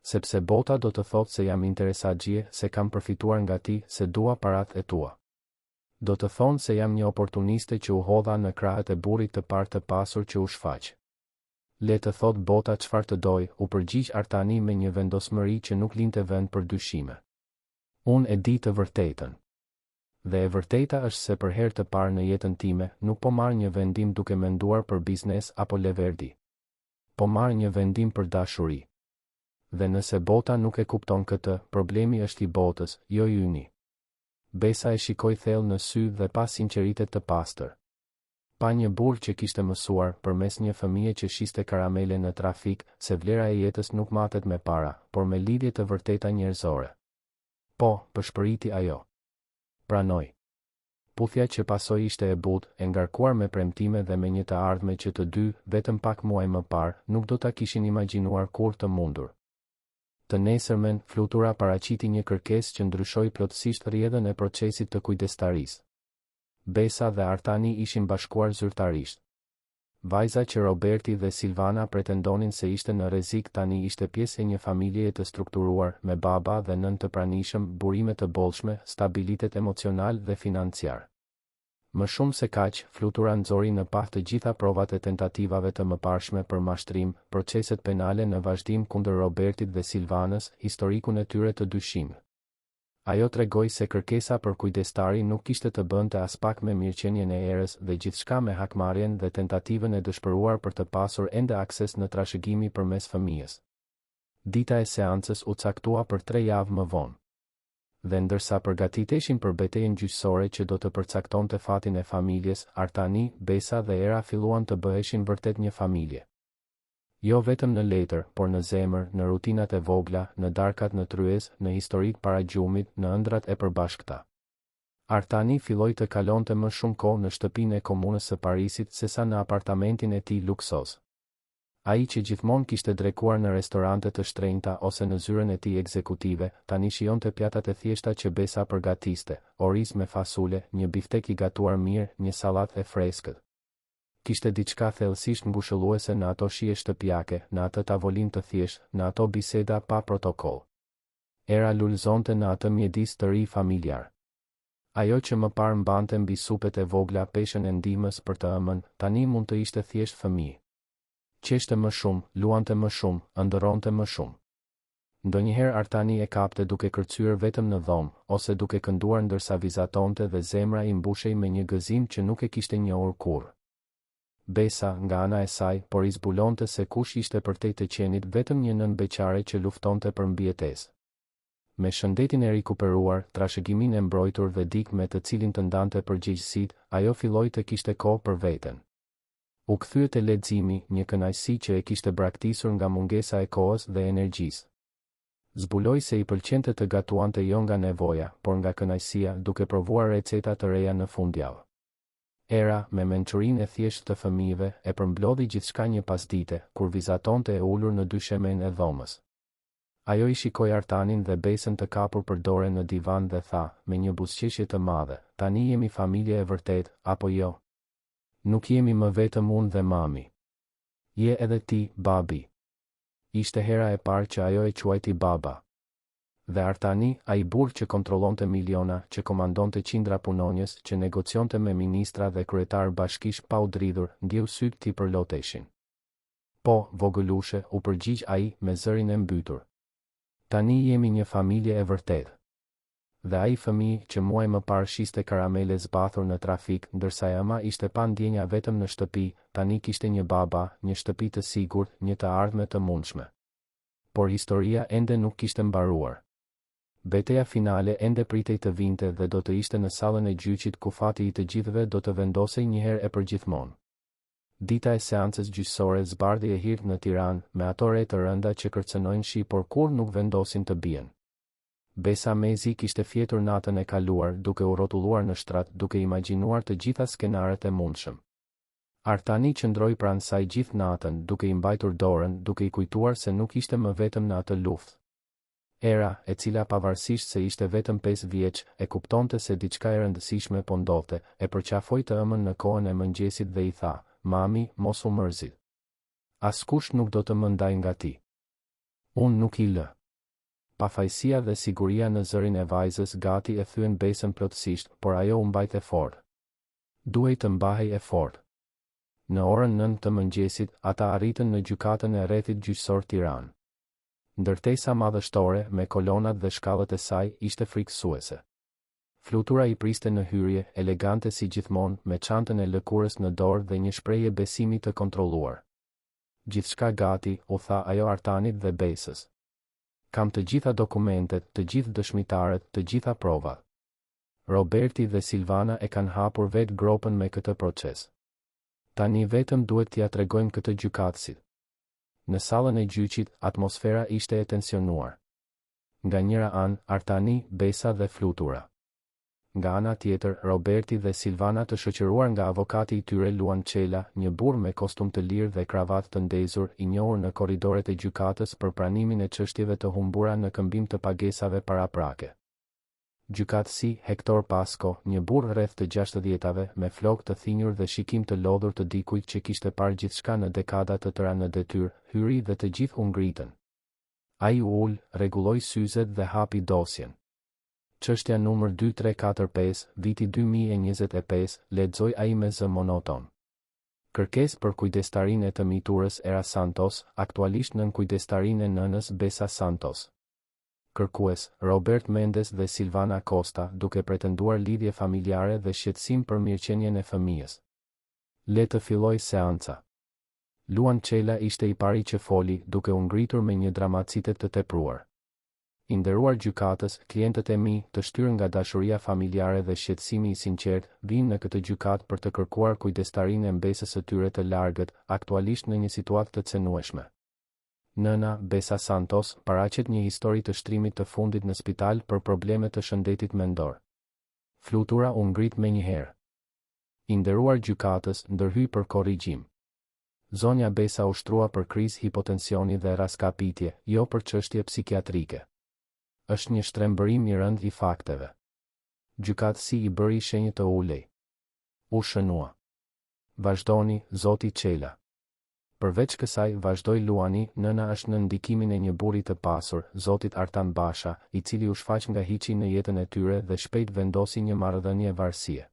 Sepse bota do të thotë se jam interesatgjie, se kam përfituar nga ti, se dua paratë e tua. Do të thonë se jam një oportuniste që u hodha në krahët e burrit të parë të pasur që u shfaq. Le të thotë bota çfarë të doj, u përgjigj Artani me një vendosmëri që nuk linte vend për dyshime. Unë e di të vërtetën. Dhe e vërteta është se për herë të parë në jetën time, nuk po marr një vendim duke menduar për biznes apo leverdi. Po marr një vendim për dashuri. Dhe nëse bota nuk e kupton këtë, problemi është i botës, jo i yni. Besa e shikoi thellë në sy dhe pa sinqeritet të pastër. Pa një burr që kishte mësuar, përmes një fëmije që shiste karamele në trafik, se vlera e jetës nuk matet me para, por me lidhje të vërteta njerëzore. Po, përshpëriti ajo. Pranoj. Puthja që pasoi ishte e butë, e ngarkuar me premtime dhe me një të ardhme që të dy, vetëm pak muaj më parë, nuk do ta kishin imagjinuar kur të mundur. Të nesërmen, flutura paraqiti një kërkesë që ndryshoi plotësisht rrjedhën e procesit të kujdestarisë. Besa dhe Artani ishin bashkuar zyrtarisht. Vajza që Roberti dhe Silvana pretendonin se ishte në rrezik tani ishte pjesë e një familjeje të strukturuar, me baba dhe nën të pranishëm, burime të bollshme, stabilitet emocional dhe financiar. Më shumë se kaq, flutura nxori në pah të gjitha provat e tentativave të mëparshme për mashtrim, proceset penale në vazhdim kundër Robertit dhe Silvanës, historikun e tyre të dyshim. Ajo tregoi se kërkesa për kujdestari nuk kishte të bënte as pak me mirëqenien e erës dhe gjithçka me hakmarrjen dhe tentativën e dëshpëruar për të pasur ende akses në trashëgimi përmes fëmijës. Dita e seancës u caktua për 3 javë më vonë. Dhe ndërsa përgatiteshin për betejën gjyqësore që do të përcaktonte fatin e familjes, Artani, Besa dhe Era filluan të bëheshin vërtet një familje. Jo vetëm në letër, por në zemër, në rutinat e vogla, në darkat në tryez, në historik para gjumit, në ëndrat e përbashkëta. Artani filloi të kalonte më shumë kohë në shtëpinë e komunës së Parisit sesa në apartamentin e tij luksoz. Ai që gjithmonë kishte drekuar në restorante të shtrenjta ose në zyrën e tij ekzekutive, tani shijonte pjatat e thjeshta që Besa përgatiste, oriz me fasule, një biftek i gatuar mirë, një sallatë e freskët. Kishte diçka thellësisht ngushëlluese në ato shije shtëpiake, në atë tavolinë të thjeshtë, në ato biseda pa protokoll. Era lulëzonte në atë mjedis të ri familjar. Ajo që më parë mbante mbi supet e vogla peshën e ndihmës për të ëmën, tani mund të ishte thjesht fëmijë. Qeshte më shumë, luante më shumë, ëndërronte më shumë. Ndonjëherë Artani e kapte duke kërcyer vetëm në dhomë, ose duke kënduar ndërsa vizatonte dhe zemra i mbushej me një gëzim që nuk e kishte njohur kurrë. Besa, nga ana e saj, por i zbulonte se kush ishte përtej të qenit vetëm një nën beqare që luftonte për mbijetesë. Me shëndetin e rikuperuar, trashëgimin e mbrojtur dhe dik me të cilin të ndante përgjegjësitë, ajo filloi të kishte kohë për veten. U kthye te leximi, një kënaqësi që e kishte braktisur nga mungesa e kohës dhe energjisë. Zbuloi se i pëlqente të gatuante jo nga nevoja, por nga kënaqësia, duke provuar receta të reja në fundjavë. Era, me mençurinë e thjeshtë të fëmijëve, e përmblodhi gjithçka një pasdite, kur vizatonte e ulur në dyshemen e dhomës. Ajo i shikoi Artanin dhe Besën të kapur për dore në divan dhe tha, me një buzëqeshje të madhe, tani jemi familje e vërtet, apo jo? Nuk jemi më vetëm unë dhe mami. Je edhe ti, babi. Ishte hera e parë që ajo e quajti baba. Dhe Artani, ai burr që kontrollonte miliona, që komandonte qindra punonjës, që negocionte me ministra dhe kryetar bashkish pa u dridhur, ndjeu syt ti përloteshin. Po, vogëlushe, u përgjigj ai me zërin e mbytur. Tani jemi një familje e vërtetë. Dhe ai fëmijë që muaj më parë shiste karamele zbathur në trafik, ndërsa ema ishte pa ndjenja vetëm në shtëpi, tani kishte një baba, një shtëpi të sigurt, një të ardhme të mundshme. Por historia ende nuk kishte mbaruar. Betejë finale ende pritej të vinte dhe do të ishte në sallën e gjyqit ku fati i të gjithëve do të vendosej njëherë e përgjithmonë. Dita e seancës gjyqësore zbardhi e hirt në Tiranë, me ato re të rënda që kërcënojnë shi por kur nuk vendosin të bien. Besa Mezi kishte fjetur natën e kaluar, duke u rrotulluar në shtrat, duke imagjinuar të gjitha skenaret e mundshëm. Artani qëndroi pranë saj gjithë natën, duke i mbajtur dorën, duke i kujtuar se nuk ishte më vetëm në atë luftë. Era, e cila pavarësisht se ishte vetëm 5 vjeç, e kuptonte se diçka e rëndësishme po ndodhte, e përqafoi të ëmën në kohën e mëngjesit dhe i tha, mami, mos u mërzit. Askush nuk do të më ndaj nga ti. Unë nuk i lë. Pafajësia dhe siguria në zërin e vajzës gati e thyen Besën plotësisht, por ajo u mbajt e fortë. Duhej të mbahej e fortë. Në orën 9 të mëngjesit, ata arritën në gjykatën e rrethit gjyqësor Tiranë. Ndërtesa madhështore, me kolonat dhe shkallët e saj, ishte frikësuese. Flutura i priste në hyrje, elegante si gjithmonë, me çantën e lëkurës në dorë dhe një shprehje besimi të kontrolluar. Gjithçka gati, u tha ajo Artanit dhe Besës. Kam të gjitha dokumentet, të gjithë dëshmitarët, të gjitha provat. Roberti dhe Silvana e kanë hapur vetë gropën me këtë proces. Tani vetëm duhet t'ia tregojmë këtë gjykatësit. Në sallën e gjyqit, atmosfera ishte e tensionuar. Nga njëra anë, Artani, Besa dhe Flutura. Nga ana tjetër, Roberti dhe Silvana të shoqëruar nga avokati i tyre Luan Çela, një burr me kostum të lirë dhe kravatë të ndezur, i njohur në korridoret e gjykatës për pranimin e çështjeve të humbura në këmbim të pagesave paraprake. Gjykatësi Hector Pasco, një burr rreth të 60-tave, me flokë të thinjur dhe shikim të lodhur të dikujt që kishte parë gjithçka në dekada të tëra në detyrë, hyri dhe të gjithë u ngritën. Ai u ul, rregulloi syzet dhe hapi dosjen. Çështja numër 2345, viti 2025, lexoi ai me zë monoton. Kërkesë për kujdestarinë e të miturës Era Santos, aktualisht nën kujdestarinë e nënës Besa Santos. kërkues, Robert Mendes dhe Silvana Costa, duke pretenduar lidhje familjare dhe shqetësim për mirëqenien e fëmijës. Le të filloj seanca. Luan Çela ishte i pari që foli, duke u ngritur me një dramacitet të tepruar. I nderuar gjykatës, klientët e mi, të shtyrë nga dashuria familjare dhe shqetësimi i sinqert, vinë në këtë gjykatë për të kërkuar kujdestarinë e mbesës së tyre të largët, aktualisht në një situatë të cenueshme. Nëna, Besa Santos, paraqet një histori të shtrimit të fundit në spital për probleme të shëndetit mendor. Flutura u ngrit menjëherë. I nderuar gjykatës, ndërhyi për korrigjim. Zonja Besa u shtrua për krizë hipotensioni dhe raskapitje, jo për çështje psikiatrike. Është një shtrembërim i rënd i fakteve. Gjykatësi i bëri shenjë të ulej. U shënua. Vazhdoni, zoti Çela. Përveç kësaj, vazhdoi Luani, nëna është në ndikimin e një burri të pasur, zotit Artan Basha, i cili u shfaq nga hiçi në jetën e tyre dhe shpejt vendosi një marrëdhënie varësie.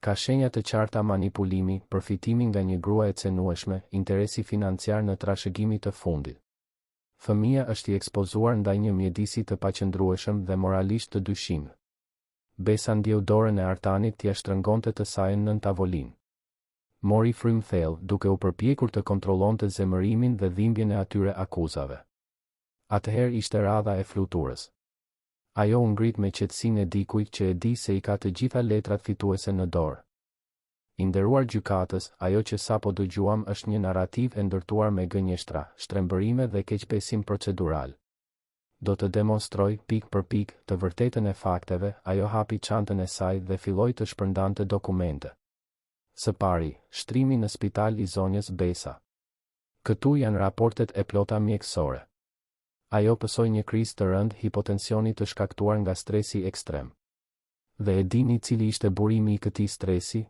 Ka shenja të qarta manipulimi, përfitimi nga një grua e cenueshme, interesi financiar në trashëgimi të fundit. Fëmia është i ekspozuar ndaj një mjedisi të paqëndrueshëm dhe moralisht të dyshimë. Besa ndjeu dorën e Artanit t'ia shtrëngonte të sajën nën tavolinë. Mori frym thellë, duke u përpjekur të kontrollonte zemërimin dhe dhimbjen e atyre akuzave. Atëherë ishte radha e fluturës. Ajo u ngrit me qetësinë e dikujt që e di se i ka të gjitha letrat fituese në dorë. I nderuar gjykatës, ajo që sapo dëgjuam është një narrativ e ndërtuar me gënjeshtra, shtrembërime dhe keqbesim procedural. Do të demonstroj, pik për pik, të vërtetën e fakteve, ajo hapi çantën e saj dhe filloi të shpërndante dokumente. Së pari, shtrimi në spital i zonjës Besa. Këtu janë raportet e plota mjekësore. Ajo pësoi një krizë të rëndë hipotensioni të shkaktuar nga stresi ekstrem. Dhe e dini cili ishte burimi i këtij stresi?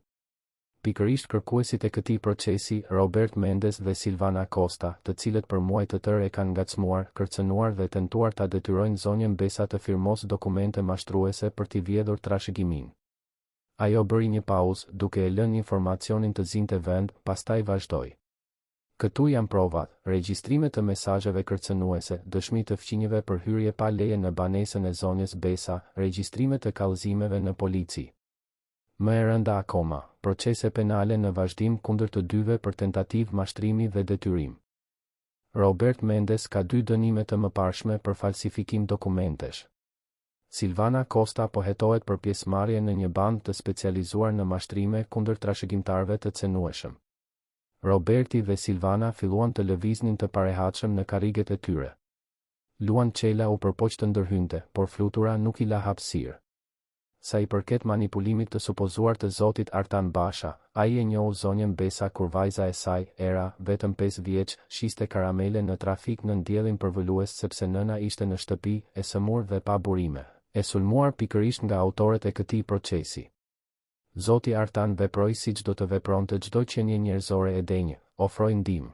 Pikërisht kërkuesit e këtij procesi, Robert Mendes dhe Silvana Costa, të cilët për muaj të tërë e kanë ngacmuar, kërcënuar dhe tentuar ta detyrojnë zonjën Besa të firmosë dokumente mashtruese për t'i vjedhur trashëgimin. Ajo bëri një pauzë, duke e lënë informacionin të zinte vend, pastaj vazhdoi. Këtu janë provat, regjistrime të mesazheve kërcënuese, dëshmi të fqinjeve për hyrje pa leje në banesën e zonjës Besa, regjistrime të kallëzimeve në polici. Më e rënda akoma, procese penale në vazhdim kundër të dyve për tentativë mashtrimi dhe detyrim. Robert Mendes ka 2 dënime të mëparshme për falsifikim dokumentesh. Silvana Costa po hetohet për pjesëmarrje në një bandë të specializuar në mashtrime kundër trashëgimtarëve të cenueshëm. Roberti dhe Silvana filluan të lëviznin të parehatshëm në karriget e tyre. Luan Çela u përpoq të ndërhynte, por flutura nuk i la hapësirë. Sa i përket manipulimit të supozuar të zotit Artan Basha, ai e njohu zonjën Besa kur vajza e saj, Era, vetëm 5 vjeç, shiste karamele në trafik në ndjellin përvolues sepse nëna ishte në shtëpi, e sëmur dhe pa burime, e sulmuar pikërisht nga autorët e këtij procesi. Zoti Artan veproi siç do të vepronte çdo qenie njerëzore e denjë, ofroi ndihmë.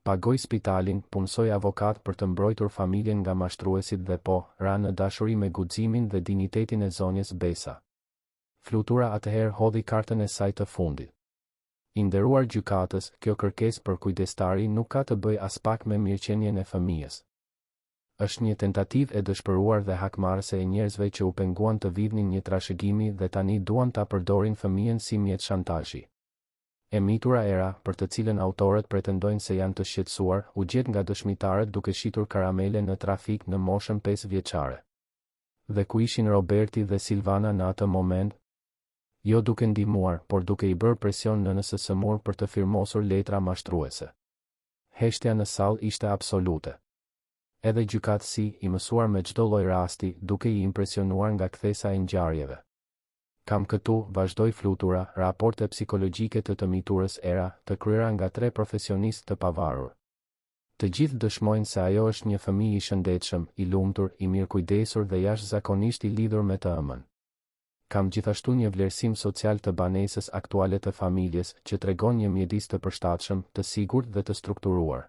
Pagoi spitalin, punësoi avokat për të mbrojtur familjen nga mashtruesit dhe ra në dashuri me guximin dhe dinjitetin e zonjës Besa. Flutura atëherë hodhi kartën e saj të fundit. I nderuar gjykatës, kjo kërkesë për kujdestari nuk ka të bëjë as pak me mirëqenien e fëmijës. Është një tentativë e dëshpëruar dhe hakmarrëse e njerëzve që u penguan të vidhnin një trashëgimi dhe tani duan ta përdorin fëmijën si mjet shantazhi. E mitura Era, për të cilën autorët pretendojnë se janë të shqetësuar, u gjet nga dëshmitarët duke shitur karamele në trafik në moshën 5 vjeçare. Dhe ku ishin Roberti dhe Silvana në atë moment? Jo duke ndihmuar, por duke i bërë presion nënës së sëmur për të firmosur letra mashtruese. Heshtja në sallë ishte absolute. Edhe gjykatësi, i mësuar me çdo lloj rasti, duke i impresionuar nga kthesa e ngjarjeve. Kam këtu, vazhdoi flutura, raporte psikologjike të miturës Era, të kryera nga 3 profesionistë të pavarur. Të gjithë dëshmojnë se ajo është një fëmijë i shëndetshëm, i lumtur, i mirëkujdesur dhe jashtëzakonisht i lidhur me të ëmën. Kam gjithashtu një vlerësim social të banesës aktuale të familjes, që tregon një mjedis të përshtatshëm, të sigurt dhe të strukturuar.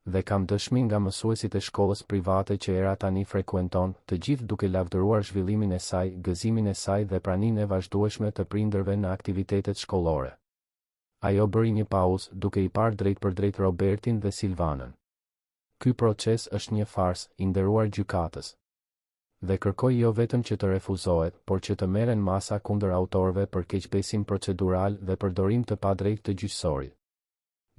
Dhe kam dëshmi nga mësuesit e shkollës private që Era tani frekuenton, të gjithë duke lavdëruar zhvillimin e saj, gëzimin e saj dhe praninë e vazhdueshme të prindërve në aktivitetet shkollore. Ajo bëri një pauzë, duke i parë drejt për drejt Robertin dhe Silvanën. Ky proces është një farsë, i nderuar gjykatës. Dhe kërkoj jo vetëm që të refuzohet, por që të merren masa kundër autorëve për keqbesim procedural dhe përdorim të padrejtë të gjyqësorit.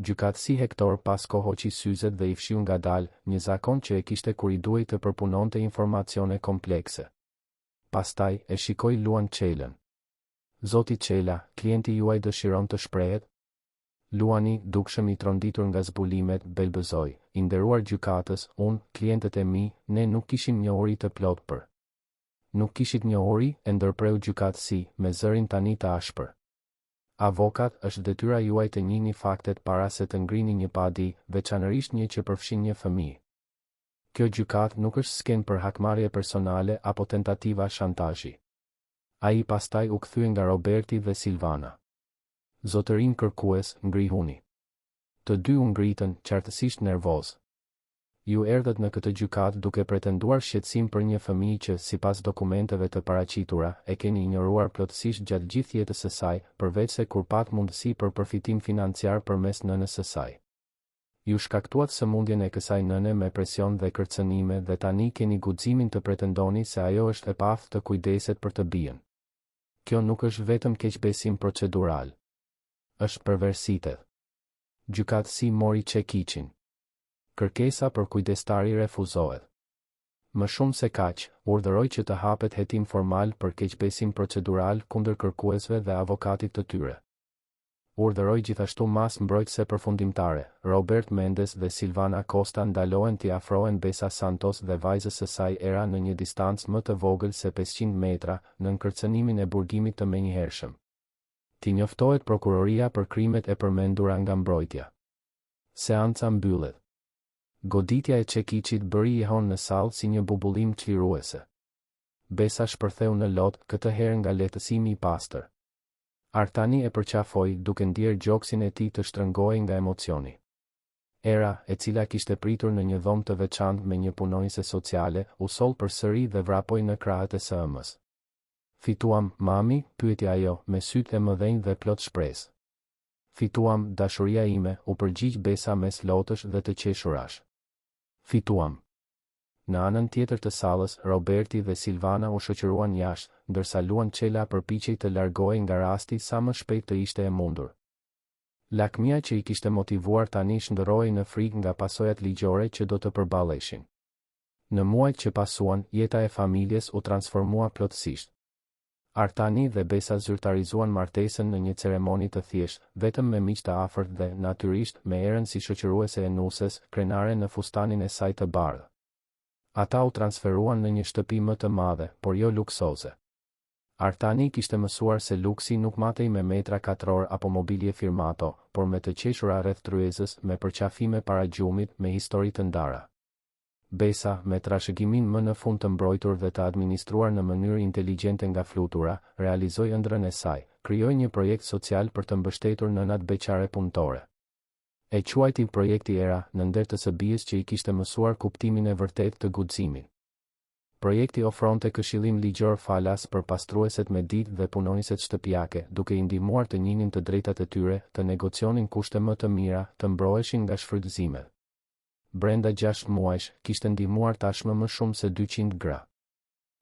Gjykatësi Hektor Pasko hoqi syzet dhe i fshiu ngadalë, një zakon që e kishte kur i duhej të përpunonte informacione komplekse. Pastaj e shikoi Luan Çelën. Zoti Çela, klienti juaj dëshiron të shprehet? Luani, dukshëm i tronditur nga zbulimet, belbëzoi, i nderuar gjykatës, unë, klientët e mi, ne nuk kishim njohuri të plot për. Nuk kishit njohuri, e ndërpreu gjykatësi, me zërin tani të ashpër. Avokat, është detyra juaj të njihni faktet para se të ngrini një padi, veçanërisht një që përfshin një fëmijë. Kjo gjykat nuk është sken për hakmarrje personale apo tentativa shantazhi. Ai pastaj u kthye nga Roberti dhe Silvana. Zotërin kërkues, ngrihuni. Të dy u ngritën, qartësisht nervoz. Ju erdhët në këtë gjykat duke pretenduar shqetësim për një fëmijë që, sipas dokumenteve të paraqitura, e keni injoruar plotësisht gjatë gjithë jetës së saj, përveç se kur pat mundësi për përfitim financiar përmes nënës së saj. Ju shkaktuat sëmundjen e kësaj nëne me presion dhe kërcënime dhe tani keni guximin të pretendoni se ajo është e paftë të kujdeset për të bijën. Kjo nuk është vetëm keqbesim procedural. Është perversitet. Gjykatësi mori çekiçin. Kërkesa për kujdestari refuzohet. Më shumë se kaq, urdhëroi që të hapet hetim formal për keqbesim procedural kundër kërkuesve dhe avokatit të tyre. Urdhëroi gjithashtu mas mbrojtëse përfundimtare, Robert Mendes dhe Silvana Costa ndalohen t'i afrohen Besa Santos dhe vajzës së saj Era në një distancë më të vogël se 500 metra, në kërcënimin e burgimit të menjëhershëm. T'i njoftohet prokuroria për krimet e përmendura nga mbrojtja. Seanca mbyllet. Goditja e çekiçit bëri Jehon në sallë si një bubullim çliruese. Besa shpërtheu në lot, këtë herë nga lehtësimi i pastër. Artani e përqafoi duke ndier gjoksin e tij të shtrëngohej nga emocioni. Era, e cila kishte pritur në një dhomë të veçantë me një punonjëse sociale, u soll përsëri dhe vrapoi në krahët e së ëmës. Fituam, mami, pyeti ajo, me sytë e mëdhenj dhe plot shpresë. Fituam, dashuria ime, u përgjigj Besa mes lotësh dhe të qeshurash. Fituam. Në anën tjetër të sallës, Roberti dhe Silvana u shoqëruan jashtë, ndërsa Luan Çela përpiqej të largohej nga rasti sa më shpejt të ishte e mundur. Lakmia që i kishte motivuar tani shndërrohej në frikë nga pasojat ligjore që do të përballeshin. Në muajt që pasuan, jeta e familjes u transformua plotësisht. Artani dhe Besa zyrtarizuan martesën në një ceremoni të thjeshtë, vetëm me miq të afërt dhe, natyrisht, me Erën si shoqëruese e nuses, krenare në fustanin e saj të bardhë. Ata u transferuan në një shtëpi më të madhe, por jo luksoze. Artani kishte mësuar se luksi nuk matej me metra katror apo mobilje firmato, por me të qeshura rreth tryezës, me përqafime para gjumit, me histori të ndara. Besa, me trashëgimin më në fund të mbrojtur dhe të administruar në mënyrë inteligjente nga flutura, realizoi ëndrrën e saj, krijoi një projekt social për të mbështetur nënat beqare punëtore. E quajti projekti Era, në nder të së bijës që i kishte mësuar kuptimin e vërtetë të guximit. Projekti ofronte këshillim ligjor falas për pastrueset me ditë dhe punonjëset shtëpiake, duke i ndihmuar të njihnin të drejtat e tyre, të negocionin kushte më të mira, të mbroheshin nga shfrytëzimet. Brenda 6 muajsh, kishte ndihmuar tashmë më shumë se 200 gra.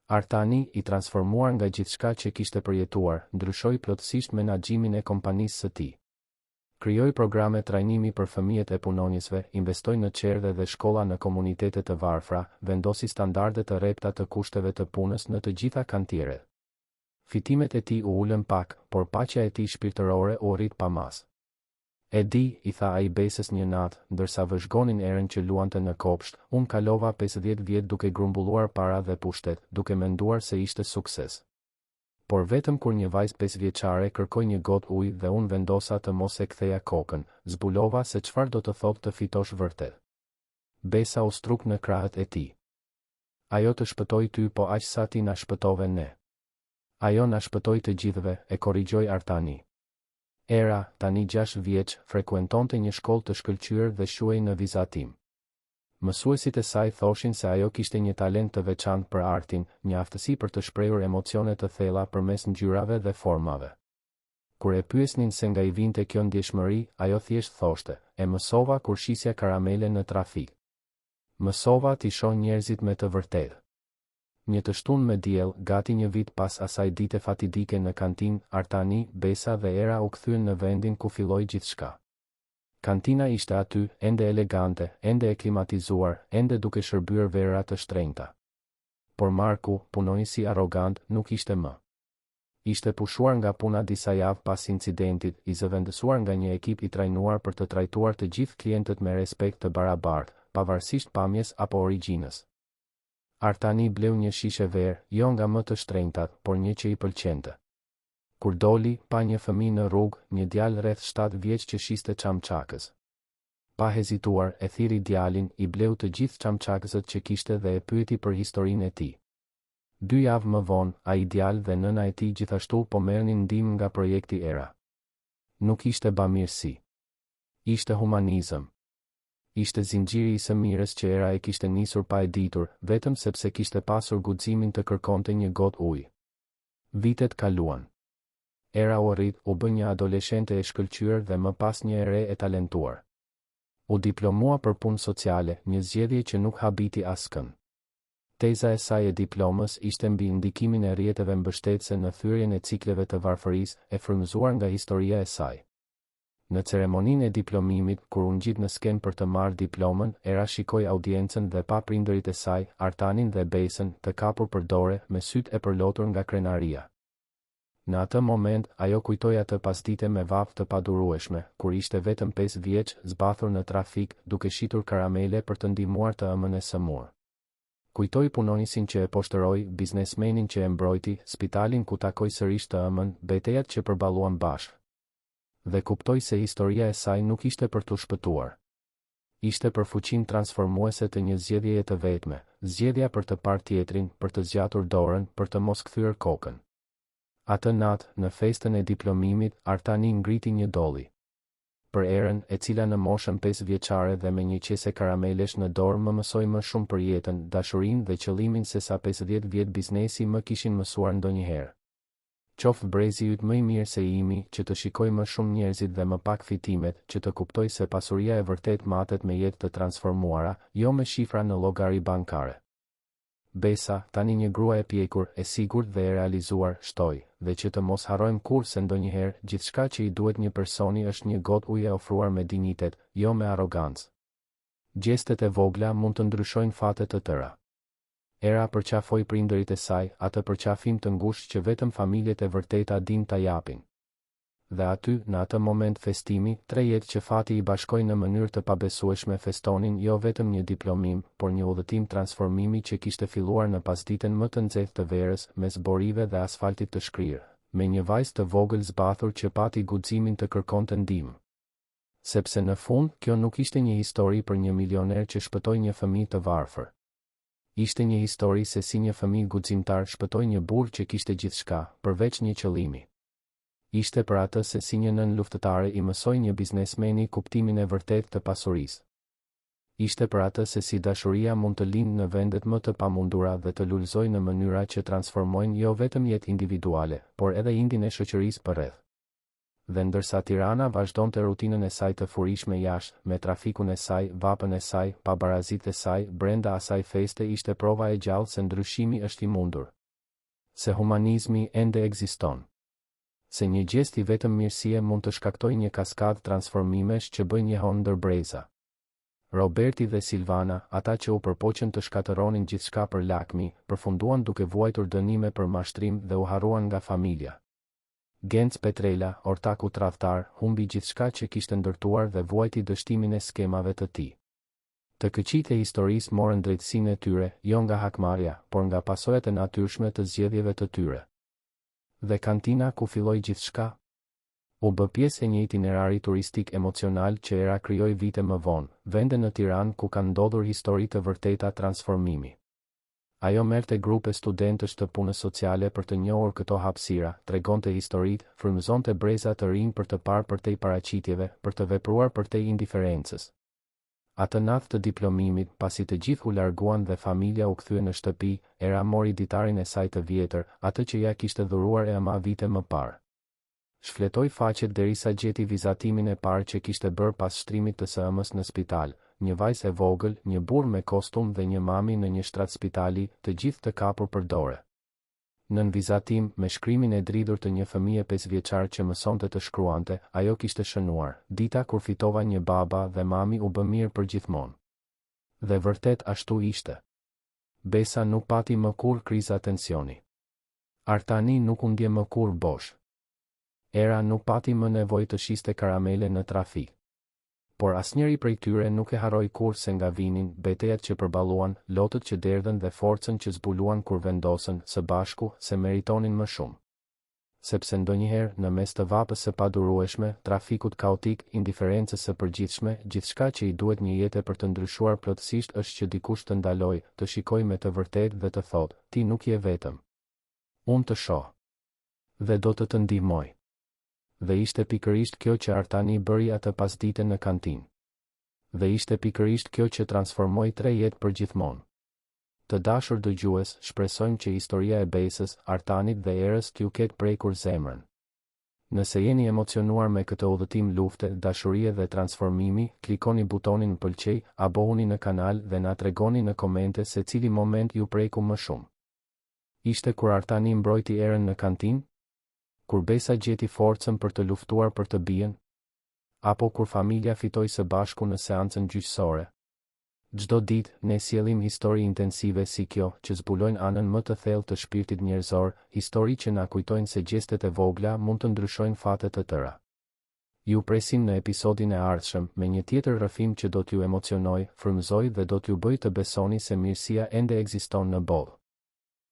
Artani, i transformuar nga gjithçka që kishte përjetuar, ndryshoi plotësisht menaxhimin e kompanisë së tij. Krijoi programe trajnimi për fëmijët e punonjësve, investoi në qerdhe dhe shkolla në komunitete të varfra, vendosi standarde të rrepta të kushteve të punës në të gjitha kantieret. Fitimet e tij u ulën pak, por paqja e tij shpirtërore u rrit pamas. E di, i tha ai Besës një natë, ndërsa vëzhgonin Erën që luante në kopsht, unë kalova 50 vjet duke grumbulluar para dhe pushtet, duke menduar se ishte sukses. Por vetëm kur një vajzë 5 vjeçare kërkoi një gotë ujë dhe unë vendosa të mos e ktheja kokën, zbulova se çfarë do të thotë të fitosh vërtet. Besa u struk në krahët e tij. Ajo të shpëtoi ty, po aq sa ti na shpëtove ne. Ajo na shpëtoi të gjithëve, e korrigjoi Artani. Era, tani 6 vjeç, frekuentonte një shkollë të shkëlqyer dhe quhej në vizatim. Mësuesit e saj thoshin se ajo kishte një talent të veçantë për artin, një aftësi për të shprehur emocione të thella përmes ngjyrave dhe formave. Kur e pyesnin se nga i vinte kjo ndjeshmëri, ajo thjesht thoshte, e mësova kur shisja karamele në trafik. Mësova t'i shoh njerëzit me të vërtetë. Një të shtunë me diell, gati një vit pas asaj dite fatidike në kantinë, Artani, Besa dhe Era u kthyen në vendin ku filloi gjithçka. Kantina ishte aty, ende elegante, ende e klimatizuar, ende duke shërbyer vera të shtrenjta. Por Marku, punonjësi arrogant, nuk ishte më. Ishte pushuar nga puna disa javë pas incidentit, i zëvendësuar nga një ekip i trajnuar për të trajtuar të gjithë klientët me respekt të barabartë, pavarësisht pamjes apo origjinës. Artani bleu një shishe verë, jo nga më të shtrenjtat, por një që i pëlqente. Kur doli, pa një fëmijë në rrugë, një djalë rreth 7 vjeç që shiste çamçakës. Pa hezituar, e thiri djalin, i bleu të gjithë çamçakësat që kishte dhe e pyeti për historinë e tij. 2 javë më vonë, ai djalë dhe nëna e tij gjithashtu po merrnin ndihmë nga projekti Era. Nuk ishte bamirësi. Ishte humanizëm. Ishte zinxhiri i së mirës që Era e kishte nisur pa e ditur, vetëm sepse kishte pasur guximin të kërkonte një gotë ujë. Vitet kaluan. Era u rrit, u bë një adoleshente e shkëlqyer dhe më pas një e re e talentuar. U diplomua për punë sociale, një zgjedhje që nuk habiti askën. Teza e saj e diplomës ishte mbi ndikimin e rrjeteve mbështetëse në thyrjen e cikleve të varfërisë, e frymëzuar nga historia e saj. Në ceremoninë e diplomimit, kur u ngjit në skenë për të marrë diplomën, Era shikoi audiencën dhe pa prindërit e saj, Artanin dhe Besën, të kapur për dore, me sytë e përlotur nga krenaria. Në atë moment, ajo kujtoi atë pasdite me vafë të padurueshme, kur ishte vetëm 5 vjeç, zbathur në trafik, duke shitur karamele për të ndihmuar të ëmën e sëmurë. Kujtoi punonjësin që e poshtëroi, biznesmenin që e mbrojti, spitalin ku takoi sërish të ëmën, betejat që përballuan bashkë. Dhe kuptoi se historia e saj nuk ishte për t'u shpëtuar. Ishte për fuqinë transformuese të një zgjedhjeje të vetme, zgjedhja për të parë tjetrin, për të zgjatur dorën, për të mos kthyer kokën. Atë natë, në festën e diplomimit, Artani ngriti një dolli. Për Erën, e cila në moshën 5 vjeçare dhe me një qese karamelesh në dorë më mësoi më shumë për jetën, dashurinë dhe qëllimin se sa 50 vjet biznesi më kishin mësuar ndonjëherë. Qoftë brezi yt më i mirë se imi, që të shikoj më shumë njerëzit dhe më pak fitimet, që të kuptoj se pasuria e vërtet matet me jetë të transformuara, jo me shifra në llogari bankare. Besa, tani një grua e pjekur, e sigurt dhe e realizuar, shtoi, dhe që të mos harrojmë kurrë se ndonjëherë, gjithçka që i duhet një personi është një gotë ujë e ofruar me dinjitet, jo me arrogancë. Gjestet e vogla mund të ndryshojnë fate të tëra. Era përqafoi prindërit e saj, atë përqafim të ngushtë që vetëm familjet e vërteta din ta japin. Dhe aty, në atë moment festimi, 3 jetë që fati i bashkoi në mënyrë të pabesueshme festonin jo vetëm një diplomim, por një udhëtim transformimi që kishte filluar në pasditën më të nxehtë të verës, mes borive dhe asfaltit të shkrirë, me një vajzë të vogël zbathur që pati guximin të kërkonte ndihmë. Sepse në fund, kjo nuk ishte një histori për një milioner që shpëtoi një fëmijë të varfër. Ishte një histori se si një fëmijë guximtar shpëtoi një burr që kishte gjithçka, përveç një qëllimi. Ishte për atë se si një nën luftëtare i mësoi një biznesmeni kuptimin e vërtet të pasurisë. Ishte për atë se si dashuria mund të lindë në vendet më të pamundura dhe të lulëzojë në mënyra që transformojnë jo vetëm jetë individuale, por edhe indin e shoqërisë përreth. Dhe ndërsa Tirana vazhdonte rutinën e saj të furishme jashtë, me trafikun e saj, vapën e saj, pabarazitë e saj, brenda asaj feste ishte prova e gjallë se ndryshimi është i mundur. Se humanizmi ende ekziston. Se një gjest i vetëm mirësie mund të shkaktojë një kaskadë transformimesh që bëjnë një hon ndër breza. Roberti dhe Silvana, ata që u përpoqën të shkatëronin gjithçka për lakmi, përfunduan duke vuajtur dënime për mashtrim dhe u harruan nga familja. Genc Petrela, ortaku tradhtar, humbi gjithçka që kishte ndërtuar dhe vuajti dështimin e skemave të tij. Të këqijtë e historisë morën drejtësinë e tyre, jo nga hakmarrja, por nga pasojat e natyrshme të zgjedhjeve të tyre. Dhe kantina ku filloi gjithçka? U bë pjesë e një itinerari turistik emocional që Era krijoi vite më vonë, vende në Tiranë ku kanë ndodhur histori të vërteta transformimi. Ajo merrte grupe studentësh të punës sociale për të njohur këto hapësira, tregonte historitë, frymëzonte breza të rinj për të parë përtej paraqitjeve, për të vepruar përtej indiferencës. Atë natë të diplomimit, pasi të gjithë u larguan dhe familja u kthye në shtëpi, Era mori ditarin e saj të vjetër, atë që ja kishte dhuruar e ama vite më parë. Shfletoi faqet derisa gjeti vizatimin e parë që kishte bërë pas shtrimit të së ëmës në spital, një vajzë e vogël, një burr me kostum dhe një mami në një shtrat spitali, të gjithë të kapur për dore. Nën vizatim, me shkrimin e dridhur të një fëmije 5 vjeçar që mësonte të shkruante, ajo kishte shënuar, dita kur fitova një baba dhe mami u bë mirë për gjithmonë. Dhe vërtet ashtu ishte. Besa nuk pati më kur kriza tensioni. Artani nuk u ndje më kur bosh. Era nuk pati më nevojë të shiste karamele në trafik. Por asnjëri prej tyre nuk e harroi kurrë nga vinin, betejat që përballuan, lotët që derdhen dhe forcën që zbuluan kur vendosën së bashku se meritonin më shumë. Sepse ndonjëherë në mes të vapës së padurueshme, trafikut kaotik, indiferencës së përgjithshme, gjithçka që i duhet një jete për të ndryshuar plotësisht është që dikush të ndalojë, të shikojë me të vërtetë dhe të thotë, ti nuk je vetëm. Unë të shoh. Dhe do të ndihmoj. Dhe ishte pikërisht kjo që Artani bëri atë pasdite në kantinë. Dhe ishte pikërisht kjo që transformoi 3 jetë për gjithmonë. Të dashur dëgjues, shpresojmë që historia e Besës, Artanit dhe Erës t'ju ketë prekur zemrën. Nëse jeni emocionuar me këtë udhëtim lufte, dashurie dhe transformimi, klikoni butonin pëlqej, abohuni në kanal dhe na tregoni në komente se cili moment ju preku më shumë. Ishte kur Artani mbrojti Erën në kantinë? Kur Besa gjeti forcën për të luftuar për të bien? Apo kur familja fitoi së bashku në seancën gjyqësore? Çdo ditë ne sjellim histori intensive si kjo, që zbulojnë anën më të thellë të shpirtit njerëzor, histori që na kujtojnë se gjestet e vogla mund të ndryshojnë fatet të tëra. Ju presim në episodin e ardhshëm me një tjetër rrëfim që do t'ju emocionoj, frymëzoj dhe do t'ju bëj të besoni se mirësia ende ekziston në botë.